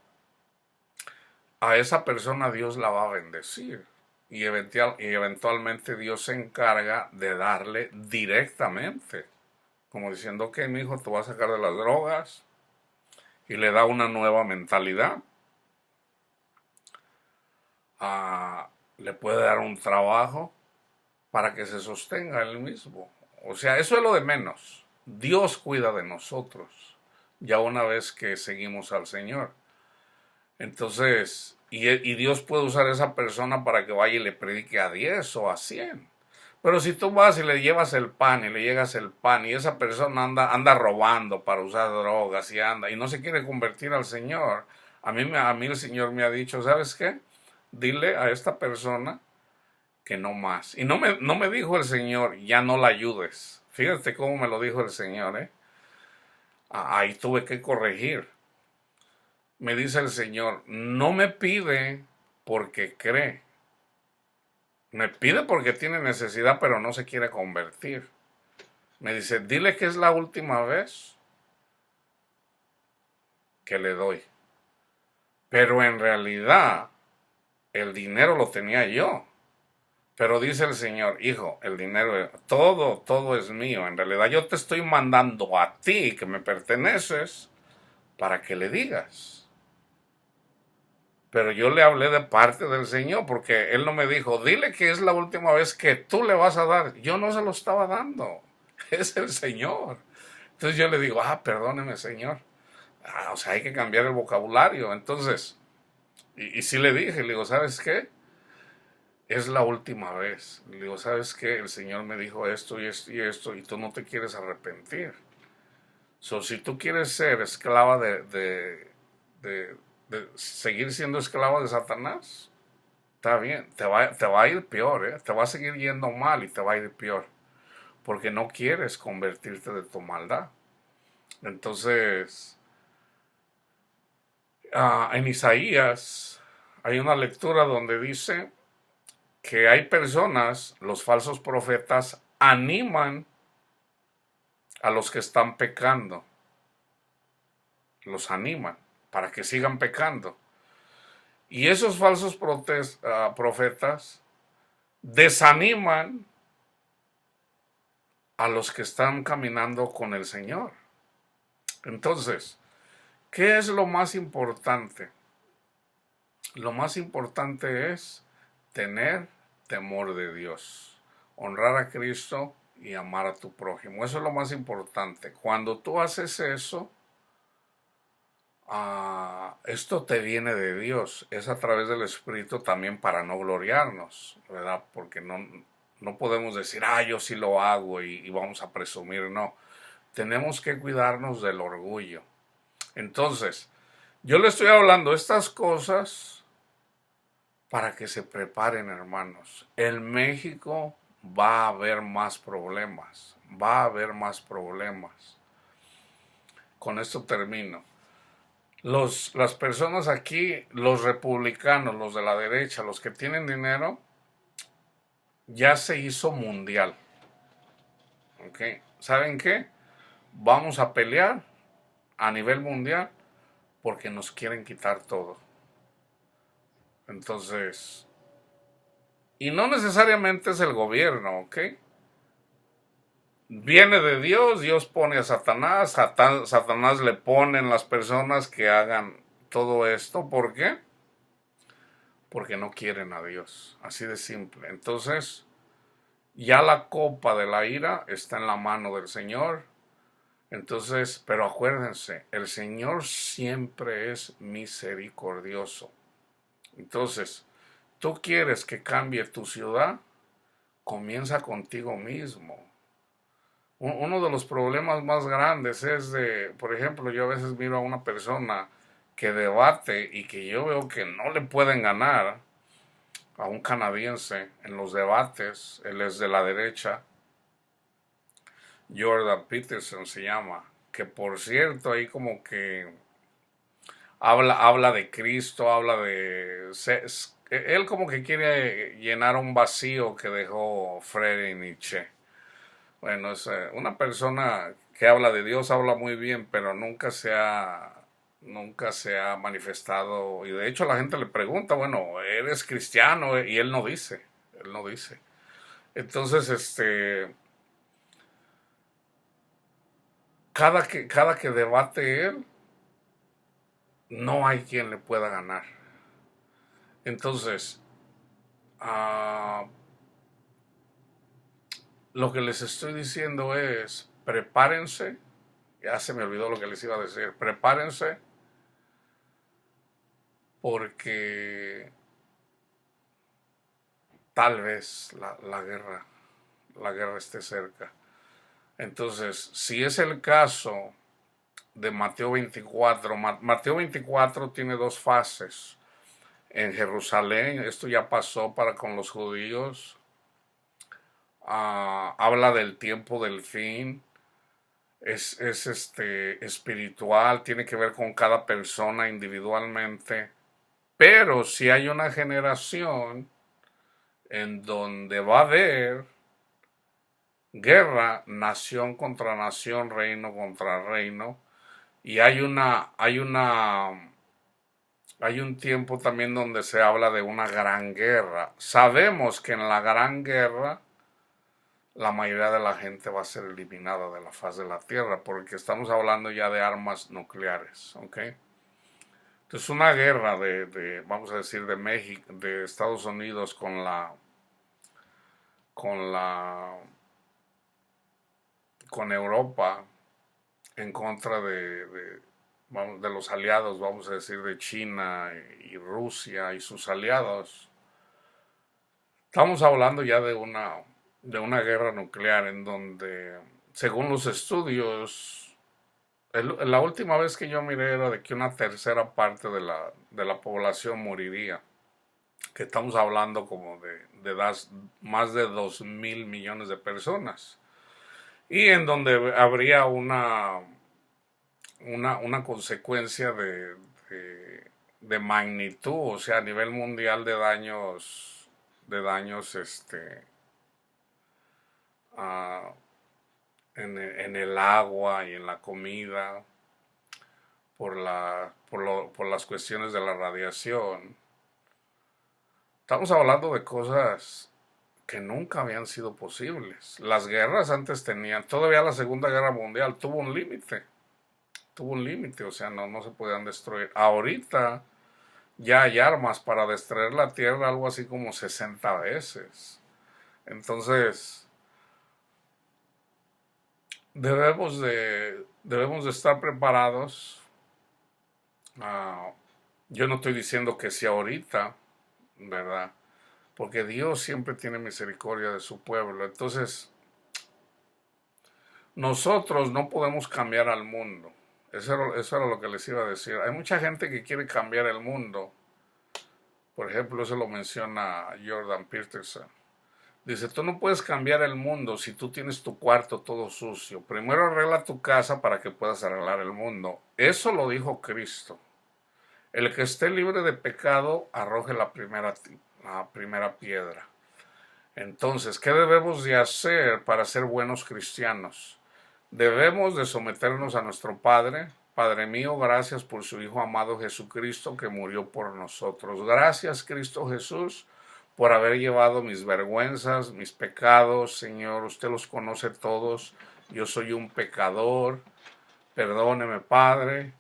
a esa persona Dios la va a bendecir. Y eventualmente Dios se encarga de darle directamente. Como diciendo que mi hijo te va a sacar de las drogas. Y le da una nueva mentalidad. Le puede dar un trabajo para que se sostenga él mismo. O sea, eso es lo de menos. Dios cuida de nosotros, ya una vez que seguimos al Señor. Entonces, y Dios puede usar a esa persona para que vaya y le predique a 10 o a 100. Pero si tú vas y le llevas el pan y le llegas el pan y esa persona anda robando para usar drogas y no se quiere convertir al Señor, a mí el Señor me ha dicho, ¿sabes qué? Dile a esta persona que no más. Y no me dijo el Señor, ya no la ayudes. Fíjate cómo me lo dijo el Señor, ¿eh? Ahí tuve que corregir. Me dice el Señor, no me pide porque cree. Me pide porque tiene necesidad, pero no se quiere convertir. Me dice, dile que es la última vez que le doy. Pero en realidad, el dinero lo tenía yo. Pero dice el Señor, hijo, el dinero, todo es mío. En realidad yo te estoy mandando a ti, que me perteneces, para que le digas. Pero yo le hablé de parte del Señor, porque Él no me dijo, dile que es la última vez que tú le vas a dar. Yo no se lo estaba dando. Es el Señor. Entonces yo le digo, perdóneme, Señor. O sea, hay que cambiar el vocabulario. Entonces, y sí le dije, le digo, ¿sabes qué? Es la última vez. Le digo, ¿sabes qué? El Señor me dijo esto y esto y esto, y tú no te quieres arrepentir. Si tú quieres ser esclava de seguir siendo esclava de Satanás, está bien, te va a ir peor, ¿eh? Te va a seguir yendo mal y te va a ir peor, porque no quieres convertirte de tu maldad. Entonces, en Isaías hay una lectura donde dice que hay personas, los falsos profetas, animan a los que están pecando, los animan para que sigan pecando. Y esos falsos profetas desaniman a los que están caminando con el Señor. Entonces, ¿qué es lo más importante? Lo más importante es tener temor de Dios, honrar a Cristo y amar a tu prójimo. Eso es lo más importante. Cuando tú haces eso, esto te viene de Dios, es a través del Espíritu también para no gloriarnos, ¿verdad? Porque no podemos decir, yo sí lo hago y vamos a presumir, no. Tenemos que cuidarnos del orgullo. Entonces, yo le estoy hablando estas cosas para que se preparen, hermanos. En México va a haber más problemas, va a haber más problemas. Con esto termino. Las personas aquí, los republicanos, los de la derecha, los que tienen dinero, ya se hizo mundial. ¿Ok? ¿Saben qué? Vamos a pelear a nivel mundial porque nos quieren quitar todo. Entonces, y no necesariamente es el gobierno, ¿ok? Viene de Dios, Dios pone a Satanás, Satanás le pone en las personas que hagan todo esto. ¿Por qué? Porque no quieren a Dios, así de simple. Entonces, ya la copa de la ira está en la mano del Señor. Entonces, pero acuérdense, el Señor siempre es misericordioso. Entonces, tú quieres que cambie tu ciudad, comienza contigo mismo. Uno de los problemas más grandes es de, por ejemplo, yo a veces miro a una persona que debate y que yo veo que no le pueden ganar a un canadiense en los debates. Él es de la derecha, Jordan Peterson se llama, que por cierto ahí como que habla de Cristo, habla de... él como que quiere llenar un vacío que dejó Friedrich Nietzsche. Bueno, es una persona que habla de Dios, habla muy bien, pero nunca se ha manifestado. Y de hecho la gente le pregunta, bueno, ¿eres cristiano? Y él no dice. Entonces, cada que debate él, no hay quien le pueda ganar. Entonces, uh, lo que les estoy diciendo es, prepárense, ya se me olvidó lo que les iba a decir, prepárense porque tal vez la guerra esté cerca. Entonces, si es el caso de Mateo 24, Mateo 24 tiene dos fases. En Jerusalén, esto ya pasó para con los judíos, habla del tiempo del fin, es espiritual, tiene que ver con cada persona individualmente, pero si hay una generación en donde va a haber guerra, nación contra nación, reino contra reino, y hay un tiempo también donde se habla de una gran guerra. Sabemos que en la gran guerra la mayoría de la gente va a ser eliminada de la faz de la tierra, porque estamos hablando ya de armas nucleares, ¿ok? Entonces una guerra vamos a decir, de México, de Estados Unidos con la, con Europa en contra de los aliados, vamos a decir, de China y Rusia y sus aliados. Estamos hablando ya de una guerra nuclear en donde, según los estudios, la última vez que yo miré era de que una tercera parte de la población moriría. Que estamos hablando como más de 2.000 millones de personas. Y en donde habría una consecuencia de magnitud, o sea, a nivel mundial de daños uh, en el agua y en la comida, por las cuestiones de la radiación. Estamos hablando de cosas que nunca habían sido posibles. Las guerras antes tenían, todavía la Segunda Guerra Mundial tuvo un límite, o sea, no se podían destruir. Ahorita ya hay armas para destruir la Tierra algo así como 60 veces. Entonces, debemos de estar preparados. Yo no estoy diciendo que sea ahorita, ¿verdad? Porque Dios siempre tiene misericordia de su pueblo. Entonces, nosotros no podemos cambiar al mundo. Eso era lo que les iba a decir. Hay mucha gente que quiere cambiar el mundo. Por ejemplo, eso lo menciona Jordan Peterson. Dice, tú no puedes cambiar el mundo si tú tienes tu cuarto todo sucio. Primero arregla tu casa para que puedas arreglar el mundo. Eso lo dijo Cristo. El que esté libre de pecado, arroje la primera piedra. Entonces, ¿qué debemos de hacer para ser buenos cristianos? Debemos de someternos a nuestro Padre. Padre mío, gracias por su Hijo amado Jesucristo que murió por nosotros. Gracias, Cristo Jesús, por haber llevado mis vergüenzas, mis pecados. Señor, usted los conoce todos. Yo soy un pecador. Perdóneme, Padre.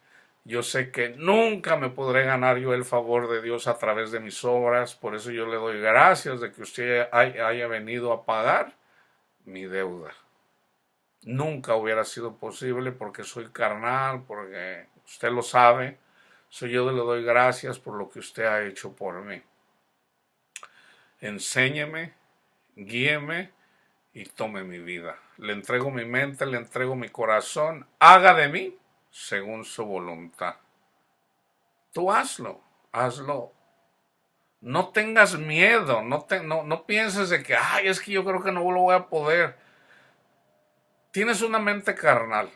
Yo sé que nunca me podré ganar yo el favor de Dios a través de mis obras. Por eso yo le doy gracias de que usted haya venido a pagar mi deuda. Nunca hubiera sido posible porque soy carnal, porque usted lo sabe. Yo le doy gracias por lo que usted ha hecho por mí. Enséñeme, guíeme y tome mi vida. Le entrego mi mente, le entrego mi corazón, haga de mí según su voluntad. Tú hazlo, hazlo. No tengas miedo, no pienses de que, ay, es que yo creo que no lo voy a poder. Tienes una mente carnal.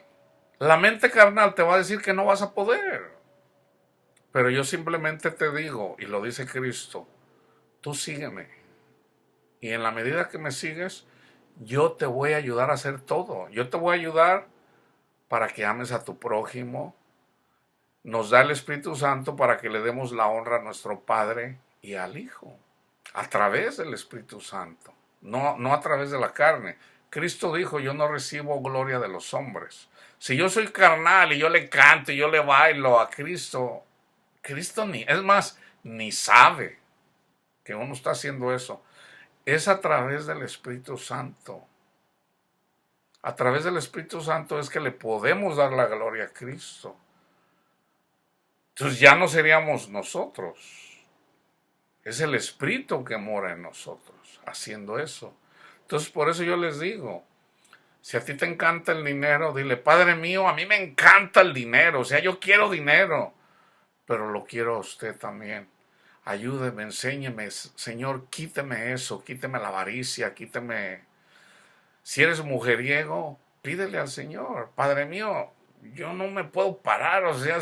La mente carnal te va a decir que no vas a poder. Pero yo simplemente te digo, y lo dice Cristo, tú sígueme. Y en la medida que me sigues, yo te voy a ayudar a hacer todo. Yo te voy a ayudar para que ames a tu prójimo. Nos da el Espíritu Santo para que le demos la honra a nuestro Padre y al Hijo. A través del Espíritu Santo. No a través de la carne. Cristo dijo, yo no recibo gloria de los hombres. Si yo soy carnal y yo le canto y yo le bailo a Cristo, Cristo es más, ni sabe que uno está haciendo eso. Es a través del Espíritu Santo. A través del Espíritu Santo es que le podemos dar la gloria a Cristo. Entonces ya no seríamos nosotros. Es el Espíritu que mora en nosotros haciendo eso. Entonces por eso yo les digo, si a ti te encanta el dinero, dile, Padre mío, a mí me encanta el dinero. O sea, yo quiero dinero, pero lo quiero a usted también. Ayúdeme, enséñeme, Señor, quíteme eso, quíteme la avaricia, quíteme. Si eres mujeriego, pídele al Señor, Padre mío, yo no me puedo parar, o sea,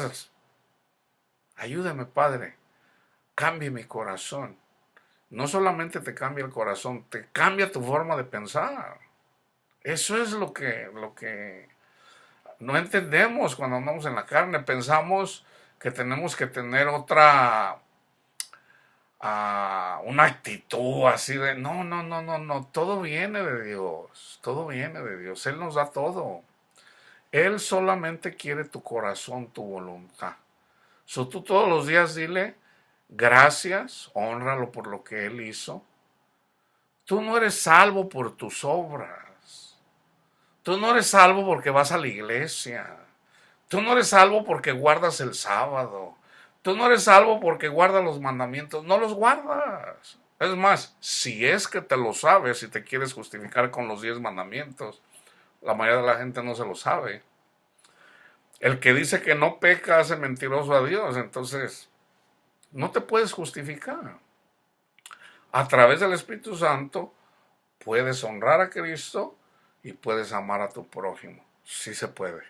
ayúdame, Padre, cambie mi corazón. No solamente te cambia el corazón, te cambia tu forma de pensar. Eso es lo que no entendemos cuando andamos en la carne. Pensamos que tenemos que tener una actitud así de, no, todo viene de Dios, todo viene de Dios, Él nos da todo. Él solamente quiere tu corazón, tu voluntad. Tú todos los días dile, gracias, hónralo por lo que Él hizo. Tú no eres salvo por tus obras. Tú no eres salvo porque vas a la iglesia. Tú no eres salvo porque guardas el sábado. Tú no eres salvo porque guardas los mandamientos. No los guardas. Es más, si es que te lo sabes y te quieres justificar con los 10 mandamientos, la mayoría de la gente no se lo sabe. El que dice que no peca hace mentiroso a Dios. Entonces, no te puedes justificar. A través del Espíritu Santo puedes honrar a Cristo y puedes amar a tu prójimo. Sí se puede.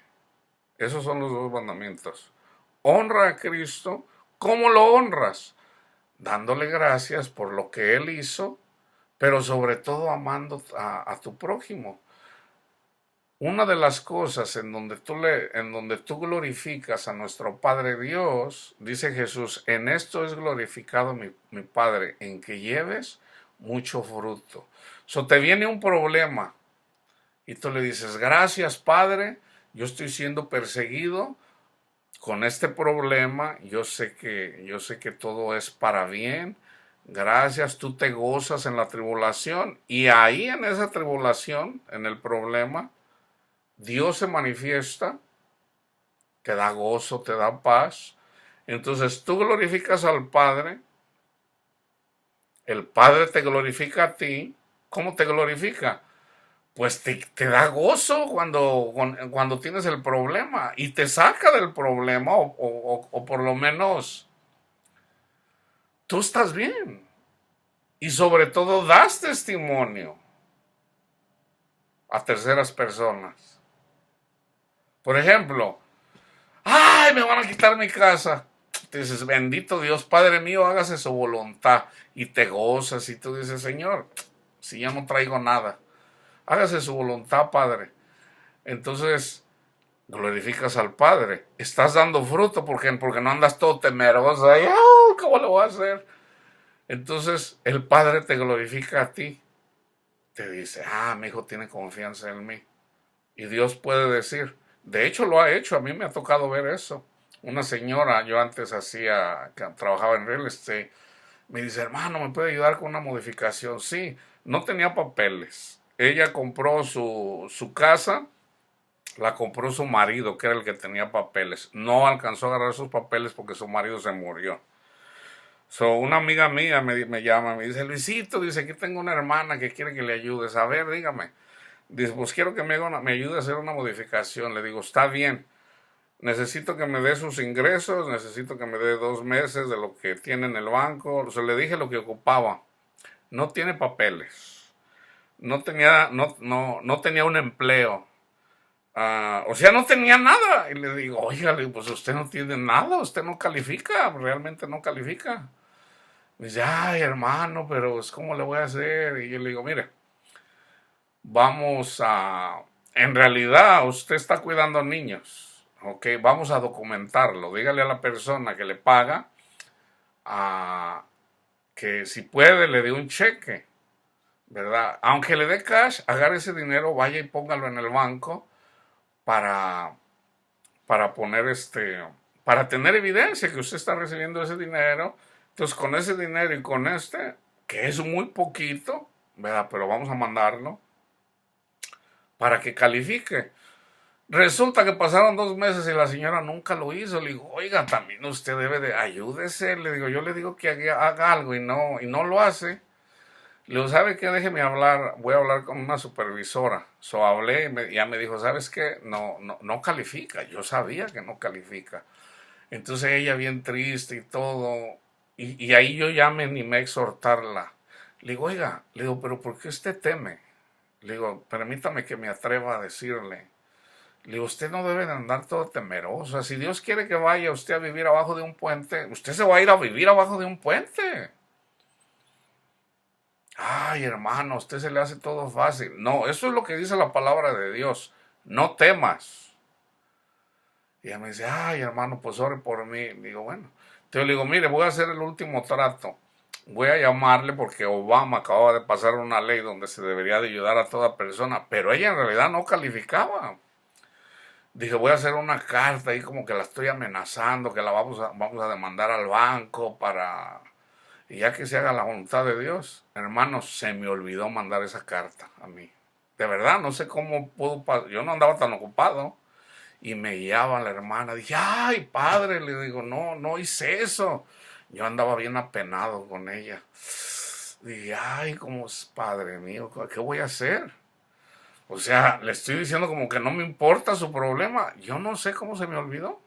Esos son los 2 mandamientos. Honra a Cristo. ¿Cómo lo honras? Dándole gracias por lo que Él hizo, pero sobre todo amando a tu prójimo. Una de las cosas en donde tú glorificas a nuestro Padre Dios, dice Jesús, en esto es glorificado mi Padre, en que lleves mucho fruto. Te viene un problema y tú le dices, gracias Padre, yo estoy siendo perseguido con este problema, yo sé que todo es para bien, gracias, tú te gozas en la tribulación y ahí en esa tribulación, en el problema, Dios se manifiesta, te da gozo, te da paz. Entonces tú glorificas al Padre, el Padre te glorifica a ti. ¿Cómo te glorifica? Pues te da gozo cuando tienes el problema y te saca del problema o por lo menos tú estás bien. Y sobre todo das testimonio a terceras personas. Por ejemplo, ¡ay, me van a quitar mi casa! Te dices, bendito Dios, Padre mío, hágase su voluntad. Y te gozas y tú dices, Señor, si ya no traigo nada, hágase su voluntad, Padre. Entonces, glorificas al Padre. Estás dando fruto porque no andas todo temeroso. Y, ¡oh, cómo lo voy a hacer! Entonces, el Padre te glorifica a ti. Te dice, mi hijo tiene confianza en mí. Y Dios puede decir, de hecho lo ha hecho, a mí me ha tocado ver eso. Una señora, yo antes trabajaba en real estate, me dice, hermano, ¿me puede ayudar con una modificación? Sí, no tenía papeles. Ella compró su casa, la compró su marido, que era el que tenía papeles. No alcanzó a agarrar sus papeles porque su marido se murió. Una amiga mía me llama, me dice, Luisito, dice, aquí tengo una hermana que quiere que le ayudes. A ver, dígame. Dice, pues quiero que me ayude a hacer una modificación. Le digo, está bien. Necesito que me dé sus ingresos, necesito que me dé 2 meses de lo que tiene en el banco. O sea, le dije lo que ocupaba. No tiene papeles. No tenía un empleo. O sea, no tenía nada. Y le digo, oiga, pues usted no tiene nada, usted no califica, realmente no califica. Me dice, ay, hermano, pero ¿cómo le voy a hacer? Y yo le digo, mire, vamos a... En realidad, usted está cuidando niños, ¿ok? Vamos a documentarlo. Dígale a la persona que le paga que si puede le dé un cheque, ¿verdad? Aunque le dé cash, agarre ese dinero, vaya y póngalo en el banco para, para poner para tener evidencia que usted está recibiendo ese dinero. Entonces, con ese dinero y con que es muy poquito, ¿verdad? Pero vamos a mandarlo para que califique. Resulta que pasaron 2 meses y la señora nunca lo hizo. Le digo, oiga, también usted debe de ayúdese. Le digo, yo le digo que haga algo y no lo hace. Le digo, ¿sabe qué? Déjeme hablar, voy a hablar con una supervisora. Hablé y ya me dijo, ¿sabes qué? No califica. Yo sabía que no califica. Entonces ella bien triste y todo. Y ahí yo ya me animé a exhortarla. Le digo, oiga, le digo, pero ¿por qué usted teme? Le digo, permítame que me atreva a decirle. Le digo, usted no debe de andar todo temeroso. Si Dios quiere que vaya usted a vivir abajo de un puente, usted se va a ir a vivir abajo de un puente. Ay, hermano, a usted se le hace todo fácil. No, eso es lo que dice la palabra de Dios. No temas. Y ella me dice, ay, hermano, pues ore por mí. Digo, bueno. Entonces le digo, mire, voy a hacer el último trato. Voy a llamarle porque Obama acababa de pasar una ley donde se debería de ayudar a toda persona, pero ella en realidad no calificaba. Dije, voy a hacer una carta ahí como que la estoy amenazando, que la vamos a demandar al banco para... Y ya que se haga la voluntad de Dios, hermanos, se me olvidó mandar esa carta a mí. De verdad, no sé cómo pudo pasar. Yo no andaba tan ocupado. Y me guiaba la hermana. Dije, ay, padre, le digo, no hice eso. Yo andaba bien apenado con ella. Dije, ay, cómo es, padre mío, ¿qué voy a hacer? O sea, le estoy diciendo como que no me importa su problema. Yo no sé cómo se me olvidó.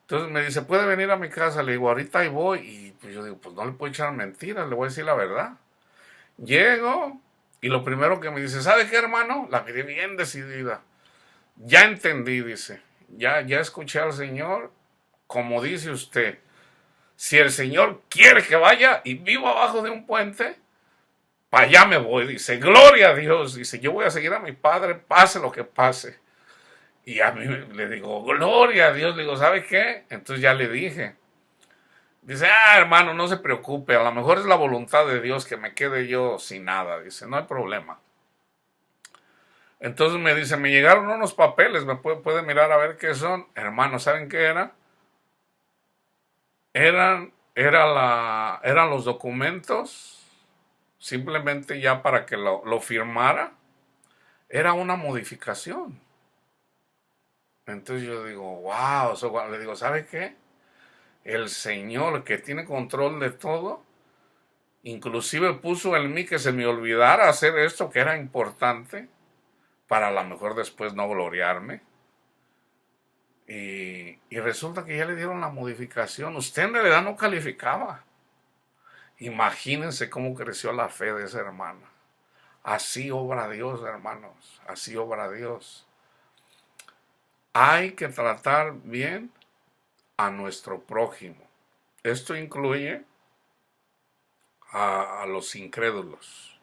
Entonces me dice, ¿puede venir a mi casa? Le digo, ahorita ahí voy. Y pues yo digo, pues no le puedo echar mentiras, le voy a decir la verdad. Llego y lo primero que me dice, ¿sabe qué, hermano? La miré bien decidida. Ya entendí, dice. Ya escuché al Señor. Como dice usted, si el Señor quiere que vaya y vivo abajo de un puente, para allá me voy. Dice, gloria a Dios. Dice, yo voy a seguir a mi padre, pase lo que pase. Y a mí le digo, gloria a Dios. Le digo, ¿sabe qué? Entonces ya le dije. Dice, hermano, no se preocupe. A lo mejor es la voluntad de Dios que me quede yo sin nada. Dice, no hay problema. Entonces me dice, me llegaron unos papeles, me puede mirar a ver qué son. Hermano, ¿saben qué era? Eran los documentos, simplemente ya para que lo firmara. Era una modificación. Entonces yo digo, wow, le digo, ¿sabe qué? El Señor que tiene control de todo, inclusive puso en mí que se me olvidara hacer esto que era importante, para a lo mejor después no gloriarme. Y resulta que ya le dieron la modificación. Usted en realidad no calificaba. Imagínense cómo creció la fe de esa hermana. Así obra Dios, hermanos. Así obra Dios. Hay que tratar bien a nuestro prójimo. Esto incluye a los incrédulos.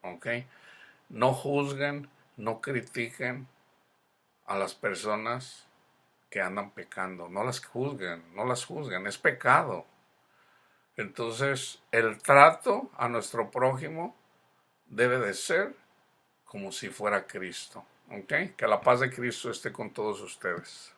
¿Ok? No juzguen, no critiquen a las personas que andan pecando. No las juzguen, no las juzguen. Es pecado. Entonces, el trato a nuestro prójimo debe de ser como si fuera Cristo. ¿Ok? Que la paz de Cristo esté con todos ustedes.